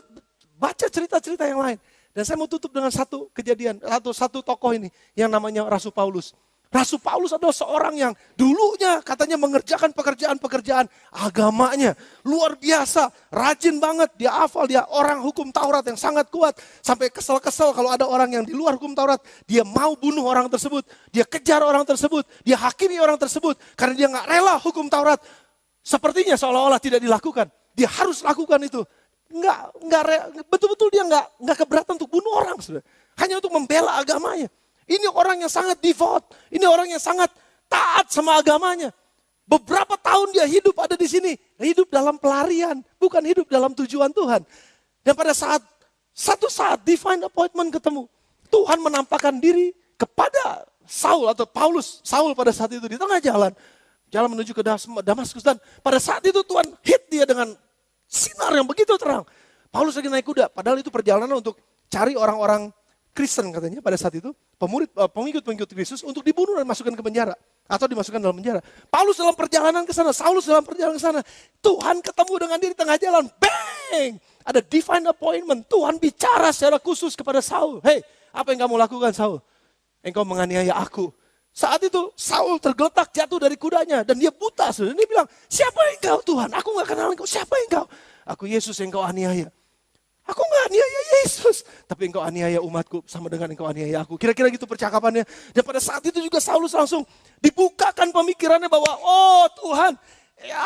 baca cerita-cerita yang lain. Dan saya mau tutup dengan satu kejadian, satu tokoh ini yang namanya Rasul Paulus. Rasul Paulus adalah seorang yang dulunya katanya mengerjakan pekerjaan-pekerjaan agamanya. Luar biasa, rajin banget, dia hafal, dia orang hukum Taurat yang sangat kuat. Sampai kesel-kesel kalau ada orang yang di luar hukum Taurat, dia mau bunuh orang tersebut. Dia kejar orang tersebut, dia hakimi orang tersebut. Karena dia gak rela hukum Taurat. Sepertinya seolah-olah tidak dilakukan. Dia harus lakukan itu. Betul-betul dia nggak keberatan untuk bunuh orang, saudara. Hanya untuk membela agamanya. Ini orang yang sangat devout, ini orang yang sangat taat sama agamanya. Beberapa tahun dia hidup ada di sini, hidup dalam pelarian, bukan hidup dalam tujuan Tuhan. Dan pada satu saat divine appointment ketemu, Tuhan menampakkan diri kepada Saul atau Saul pada saat itu di tengah jalan menuju ke Damaskus, dan pada saat itu Tuhan hit dia dengan sinar yang begitu terang. Paulus lagi naik kuda, padahal itu perjalanan untuk cari orang-orang Kristen katanya pada saat itu, pengikut-pengikut Kristus untuk dibunuh dan masukkan ke penjara atau dimasukkan dalam penjara. Paulus dalam perjalanan ke sana, Saulus dalam perjalanan ke sana. Tuhan ketemu dengan dia di tengah jalan, bang! Ada divine appointment. Tuhan bicara secara khusus kepada Saul. Hei, apa yang kamu lakukan Saul? Engkau menganiaya aku. Saat itu Saul tergeletak jatuh dari kudanya dan dia buta. Dan dia bilang, siapa engkau Tuhan? Aku gak kenal engkau, siapa engkau? Aku Yesus yang engkau aniaya. Aku gak aniaya Yesus, tapi engkau aniaya umatku sama dengan engkau aniaya aku. Kira-kira gitu percakapannya. Dan pada saat itu juga Saulus langsung dibukakan pemikirannya bahwa, oh Tuhan,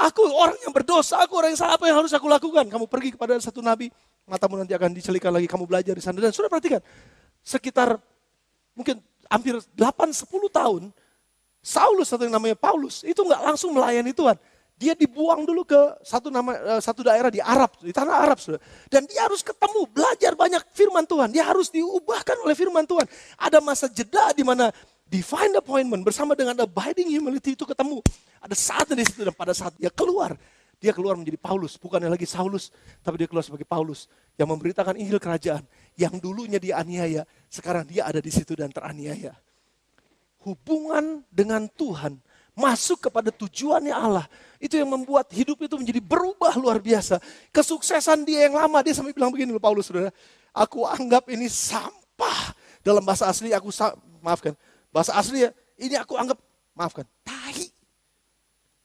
aku orang yang berdosa, aku orang yang salah, apa yang harus aku lakukan? Kamu pergi kepada satu nabi, matamu nanti akan dicelikan lagi, kamu belajar di sana. Dan sudah perhatikan, sekitar mungkin hampir 8-10 tahun, Saulus atau yang namanya Paulus, itu gak langsung melayani Tuhan. Dia dibuang dulu ke satu daerah di Arab, di tanah Arab, saudara. Dan dia harus ketemu, belajar banyak firman Tuhan. Dia harus diubahkan oleh firman Tuhan. Ada masa jeda di mana divine appointment bersama dengan abiding humility itu ketemu. Ada saatnya di situ, dan pada saat dia keluar menjadi Paulus. Bukannya lagi Saulus, tapi dia keluar sebagai Paulus. Yang memberitakan Injil kerajaan. Yang dulunya dianiaya, sekarang dia ada di situ dan teraniaya. Hubungan dengan Tuhan, masuk kepada tujuannya Allah. Itu yang membuat hidup itu menjadi berubah luar biasa. Kesuksesan dia yang lama, dia sampai bilang begini loh Paulus, saudara. Aku anggap ini sampah. Dalam bahasa asli bahasa asli ya, ini aku anggap, tahi.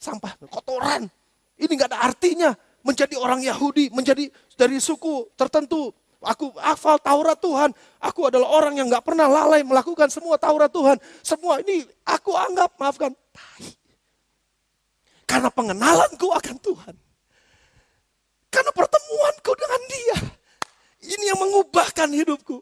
Sampah, kotoran. Ini gak ada artinya. Menjadi orang Yahudi, menjadi dari suku tertentu. Aku hafal Taurat Tuhan. Aku adalah orang yang gak pernah lalai melakukan semua Taurat Tuhan. Semua ini aku anggap, tahi. Karena pengenalanku akan Tuhan. Karena pertemuanku dengan Dia. Ini yang mengubahkan hidupku.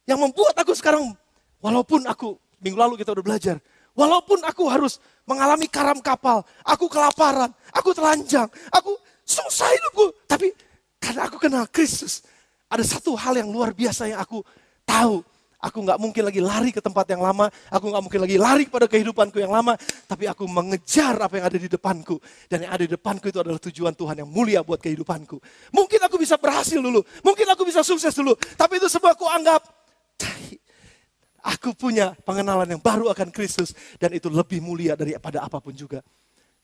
Yang membuat aku sekarang, walaupun aku, minggu lalu kita udah belajar. Walaupun aku harus mengalami karam kapal, aku kelaparan, aku telanjang, aku susah hidupku. Tapi karena aku kenal Kristus, ada satu hal yang luar biasa yang aku tahu. Aku gak mungkin lagi lari ke tempat yang lama, aku gak mungkin lagi lari kepada kehidupanku yang lama, tapi aku mengejar apa yang ada di depanku. Dan yang ada di depanku itu adalah tujuan Tuhan yang mulia buat kehidupanku. Mungkin aku bisa berhasil dulu, mungkin aku bisa sukses dulu, tapi itu semua aku anggap, aku punya pengenalan yang baru akan Kristus. Dan itu lebih mulia daripada apapun juga.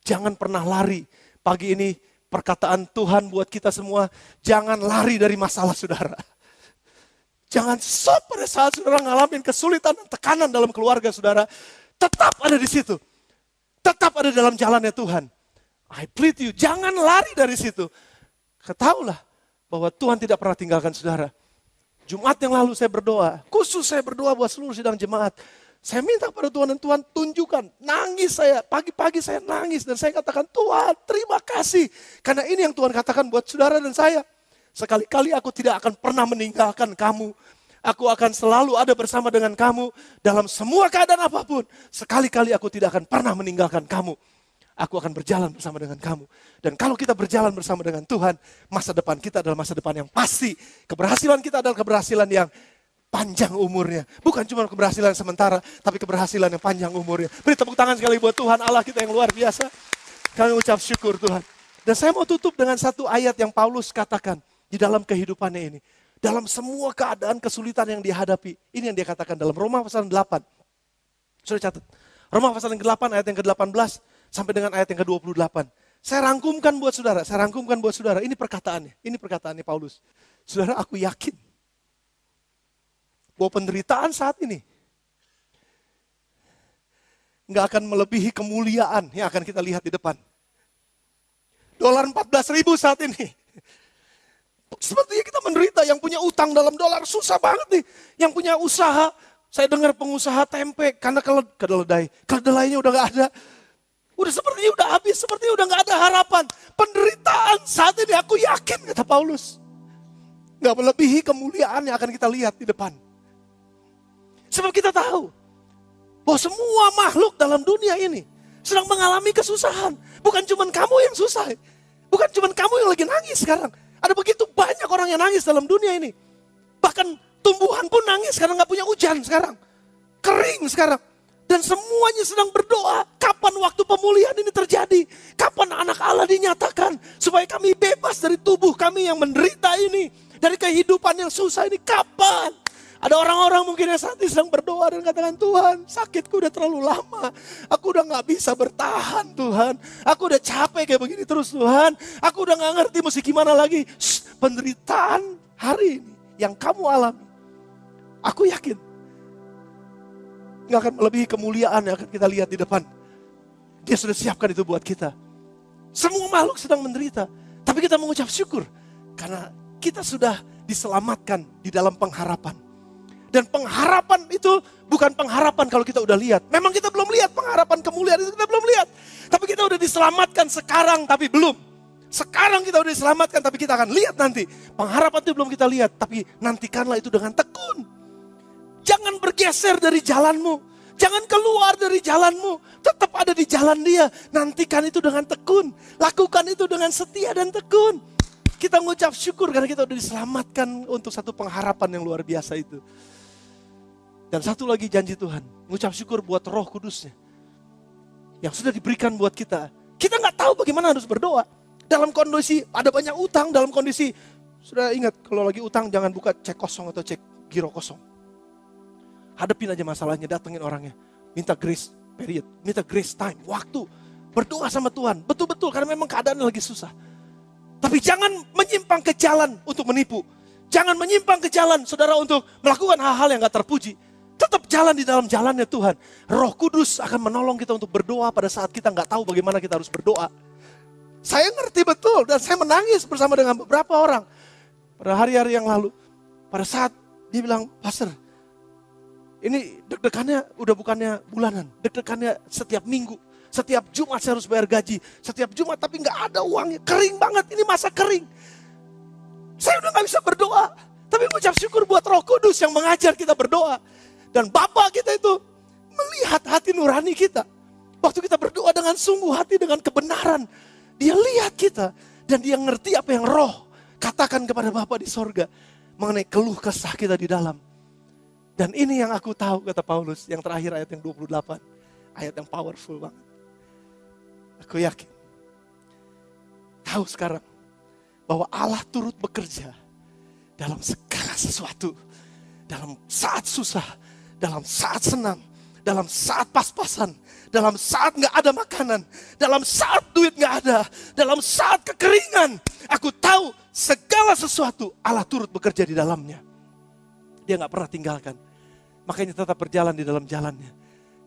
Jangan pernah lari. Pagi ini perkataan Tuhan buat kita semua. Jangan lari dari masalah saudara. Jangan stop pada saat saudara ngalamin kesulitan dan tekanan dalam keluarga saudara. Tetap ada di situ. Tetap ada dalam jalannya Tuhan. I plead you, jangan lari dari situ. Ketahuilah bahwa Tuhan tidak pernah tinggalkan saudara. Jumat yang lalu saya berdoa, khusus saya berdoa buat seluruh sidang jemaat. Saya minta kepada Tuhan dan Tuhan tunjukkan, nangis saya, pagi-pagi saya nangis dan saya katakan Tuhan terima kasih. Karena ini yang Tuhan katakan buat saudara dan saya. Sekali-kali aku tidak akan pernah meninggalkan kamu. Aku akan selalu ada bersama dengan kamu dalam semua keadaan apapun. Sekali-kali aku tidak akan pernah meninggalkan kamu. Aku akan berjalan bersama dengan kamu. Dan kalau kita berjalan bersama dengan Tuhan, masa depan kita adalah masa depan yang pasti. Keberhasilan kita adalah keberhasilan yang panjang umurnya. Bukan cuma keberhasilan sementara, tapi keberhasilan yang panjang umurnya. Beri tepuk tangan sekali buat Tuhan Allah kita yang luar biasa. Kami ucap syukur Tuhan. Dan saya mau tutup dengan satu ayat yang Paulus katakan di dalam kehidupannya ini. Dalam semua keadaan kesulitan yang dihadapi. Ini yang dia katakan dalam Roma pasal 8. Sudah catat. Roma pasal yang ke-8 ayat yang ke-18. Sampai dengan ayat yang ke-28. Saya rangkumkan buat saudara. Ini perkataannya Paulus. Saudara, aku yakin bahwa penderitaan saat ini nggak akan melebihi kemuliaan yang akan kita lihat di depan. Dolar 14.000 saat ini. Sepertinya kita menderita, yang punya utang dalam dolar susah banget nih. Yang punya usaha, saya dengar pengusaha tempe karena kedelainya udah nggak ada. Udah sepertinya udah habis, sepertinya udah gak ada harapan. Penderitaan saat ini aku yakin, kata Paulus. Gak melebihi kemuliaan yang akan kita lihat di depan. Sebab kita tahu bahwa semua makhluk dalam dunia ini sedang mengalami kesusahan. Bukan cuma kamu yang susah. Bukan cuma kamu yang lagi nangis sekarang. Ada begitu banyak orang yang nangis dalam dunia ini. Bahkan tumbuhan pun nangis karena gak punya hujan sekarang. Kering sekarang. Dan semuanya sedang berdoa, kapan waktu pemulihan ini terjadi? Kapan anak Allah dinyatakan? Supaya kami bebas dari tubuh kami yang menderita ini. Dari kehidupan yang susah ini, kapan? Ada orang-orang mungkin yang saat ini sedang berdoa dan katakan, Tuhan sakitku udah terlalu lama. Aku udah gak bisa bertahan Tuhan. Aku udah capek kayak begini terus Tuhan. Aku udah gak ngerti mesti gimana lagi. Penderitaan hari ini yang kamu alami. Aku yakin nggak akan melebihi kemuliaan yang akan kita lihat di depan. Dia sudah siapkan itu buat kita. Semua makhluk sedang menderita. Tapi kita mengucap syukur. Karena kita sudah diselamatkan di dalam pengharapan. Dan pengharapan itu bukan pengharapan kalau kita udah lihat. Memang kita belum lihat pengharapan kemuliaan itu, kita belum lihat. Tapi kita udah diselamatkan sekarang tapi belum. Sekarang kita udah diselamatkan tapi kita akan lihat nanti. Pengharapan itu belum kita lihat. Tapi nantikanlah itu dengan tekun. Jangan bergeser dari jalanmu. Jangan keluar dari jalanmu. Tetap ada di jalan dia. Nantikan itu dengan tekun. Lakukan itu dengan setia dan tekun. Kita mengucap syukur karena kita sudah diselamatkan untuk satu pengharapan yang luar biasa itu. Dan satu lagi janji Tuhan. Mengucap syukur buat Roh Kudusnya. Yang sudah diberikan buat kita. Kita nggak tahu bagaimana harus berdoa. Dalam kondisi ada banyak utang. Dalam kondisi, sudah ingat kalau lagi utang jangan buka cek kosong atau cek giro kosong. Hadapin aja masalahnya, datengin orangnya. Minta grace period, minta grace time, waktu. Berdoa sama Tuhan, betul-betul karena memang keadaannya lagi susah. Tapi jangan menyimpang ke jalan untuk menipu. Jangan menyimpang ke jalan saudara untuk melakukan hal-hal yang gak terpuji. Tetap jalan di dalam jalannya Tuhan. Roh Kudus akan menolong kita untuk berdoa pada saat kita gak tahu bagaimana kita harus berdoa. Saya ngerti betul dan saya menangis bersama dengan beberapa orang. Pada hari-hari yang lalu, pada saat dia bilang, Pastor, ini deg-degannya udah bukannya bulanan, deg-degannya setiap minggu. Setiap Jumat saya harus bayar gaji. Setiap Jumat tapi gak ada uangnya. Kering banget, ini masa kering. Saya udah gak bisa berdoa. Tapi mengucap syukur buat Roh Kudus yang mengajar kita berdoa. Dan Bapak kita itu melihat hati nurani kita. Waktu kita berdoa dengan sungguh hati, dengan kebenaran. Dia lihat kita. Dan dia ngerti apa yang Roh katakan kepada Bapak di sorga. Mengenai keluh kesah kita di dalam. Dan ini yang aku tahu, kata Paulus. Yang terakhir ayat yang 28. Ayat yang powerful banget. Aku yakin, tahu sekarang bahwa Allah turut bekerja dalam segala sesuatu. Dalam saat susah, dalam saat senang, dalam saat pas-pasan, dalam saat gak ada makanan, dalam saat duit gak ada, dalam saat kekeringan. Aku tahu segala sesuatu Allah turut bekerja di dalamnya. Dia gak pernah tinggalkan. Makanya tetap berjalan di dalam jalannya.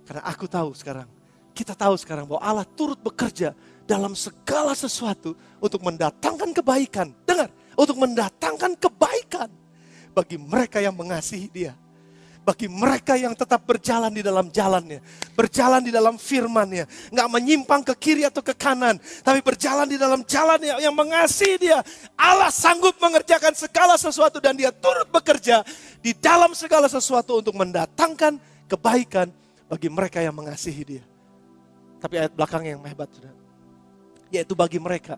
Karena aku tahu sekarang. Kita tahu sekarang bahwa Allah turut bekerja dalam segala sesuatu untuk mendatangkan kebaikan. Dengar, untuk mendatangkan kebaikan bagi mereka yang mengasihi Dia. Bagi mereka yang tetap berjalan di dalam jalannya. Berjalan di dalam firman-Nya. Nggak menyimpang ke kiri atau ke kanan. Tapi berjalan di dalam jalan yang mengasihi Dia. Allah sanggup mengerjakan segala sesuatu dan Dia turut bekerja di dalam segala sesuatu untuk mendatangkan kebaikan bagi mereka yang mengasihi Dia. Tapi ayat belakangnya yang hebat sudah. Yaitu bagi mereka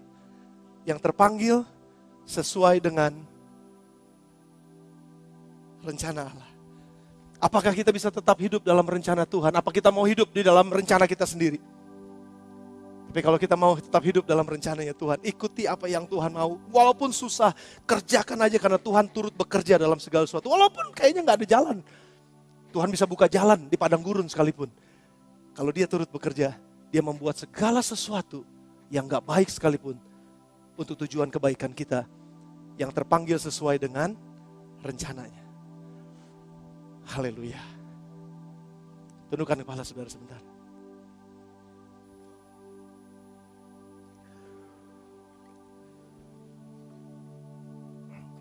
yang terpanggil sesuai dengan rencana Allah. Apakah kita bisa tetap hidup dalam rencana Tuhan? Apa kita mau hidup di dalam rencana kita sendiri? Tapi kalau kita mau tetap hidup dalam rencananya Tuhan, ikuti apa yang Tuhan mau. Walaupun susah, kerjakan aja karena Tuhan turut bekerja dalam segala sesuatu. Walaupun kayaknya gak ada jalan. Tuhan bisa buka jalan di padang gurun sekalipun. Kalau Dia turut bekerja, Dia membuat segala sesuatu yang gak baik sekalipun untuk tujuan kebaikan kita yang terpanggil sesuai dengan rencananya. Haleluya. Tundukkan kepala saudara sebentar.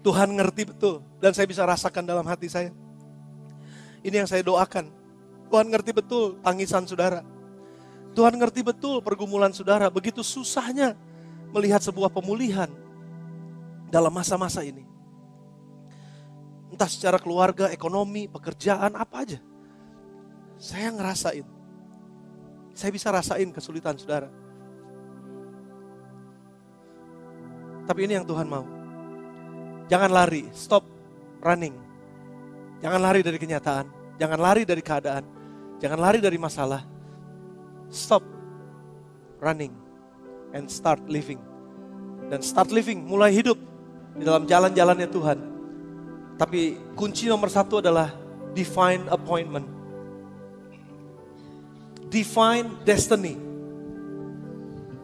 Tuhan ngerti betul dan saya bisa rasakan dalam hati saya. Ini yang saya doakan. Tuhan ngerti betul tangisan saudara. Tuhan ngerti betul pergumulan saudara. Begitu susahnya melihat sebuah pemulihan dalam masa-masa ini. Entah secara keluarga, ekonomi, pekerjaan, apa aja. Saya ngerasain. Saya bisa rasain kesulitan saudara. Tapi ini yang Tuhan mau. Jangan lari, stop running. Jangan lari dari kenyataan. Jangan lari dari keadaan. Jangan lari dari masalah. Stop running and start living. Dan start living, mulai hidup di dalam jalan-jalannya Tuhan. Tapi kunci nomor satu adalah divine appointment. Divine destiny.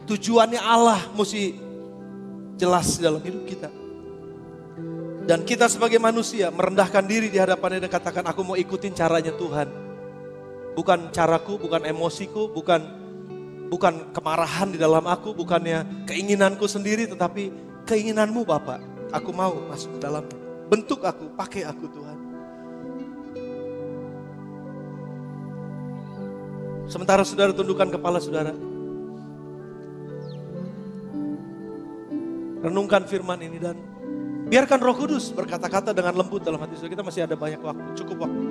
Tujuannya Allah mesti jelas dalam hidup kita. Dan kita sebagai manusia merendahkan diri di hadapannya dan katakan, aku mau ikutin caranya Tuhan. Bukan caraku, bukan emosiku, bukan kemarahan di dalam aku, bukannya keinginanku sendiri, tetapi keinginanmu Bapak. Aku mau masuk ke dalam. Bentuk aku, pakai aku Tuhan. Sementara saudara tundukkan kepala saudara. Renungkan firman ini dan biarkan Roh Kudus berkata-kata dengan lembut dalam hati saudara. Kita masih ada banyak waktu, cukup waktu.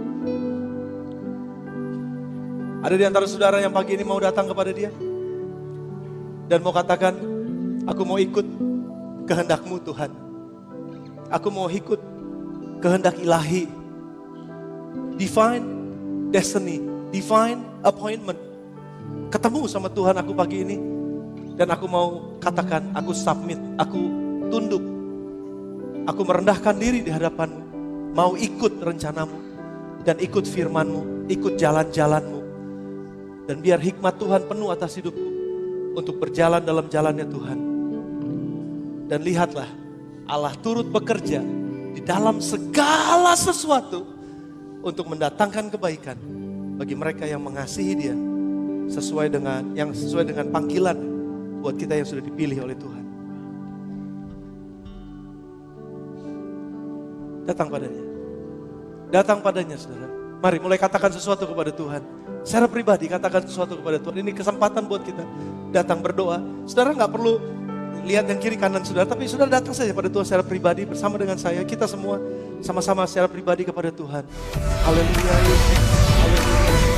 Ada di antara saudara yang pagi ini mau datang kepada Dia dan mau katakan, aku mau ikut kehendak-Mu Tuhan. Aku mau ikut kehendak ilahi. Divine destiny, divine appointment. Ketemu sama Tuhan aku pagi ini. Dan aku mau katakan, aku submit, aku tunduk. Aku merendahkan diri di hadapan-Mu. Mau ikut rencana-Mu. Dan ikut firman-Mu, ikut jalan-jalan-Mu. Dan biar hikmat Tuhan penuh atas hidupku. Untuk berjalan dalam jalannya Tuhan. Dan lihatlah, Allah turut bekerja di dalam segala sesuatu. Untuk mendatangkan kebaikan bagi mereka yang mengasihi Dia. Sesuai dengan panggilan buat kita yang sudah dipilih oleh Tuhan. Datang padanya. Datang padanya, saudara. Mari mulai katakan sesuatu kepada Tuhan. Secara pribadi katakan sesuatu kepada Tuhan. Ini kesempatan buat kita datang berdoa. Saudara gak perlu lihat yang kiri kanan saudara, tapi saudara datang saja pada Tuhan secara pribadi bersama dengan saya. Kita semua sama-sama secara pribadi kepada Tuhan. Haleluya. Haleluya.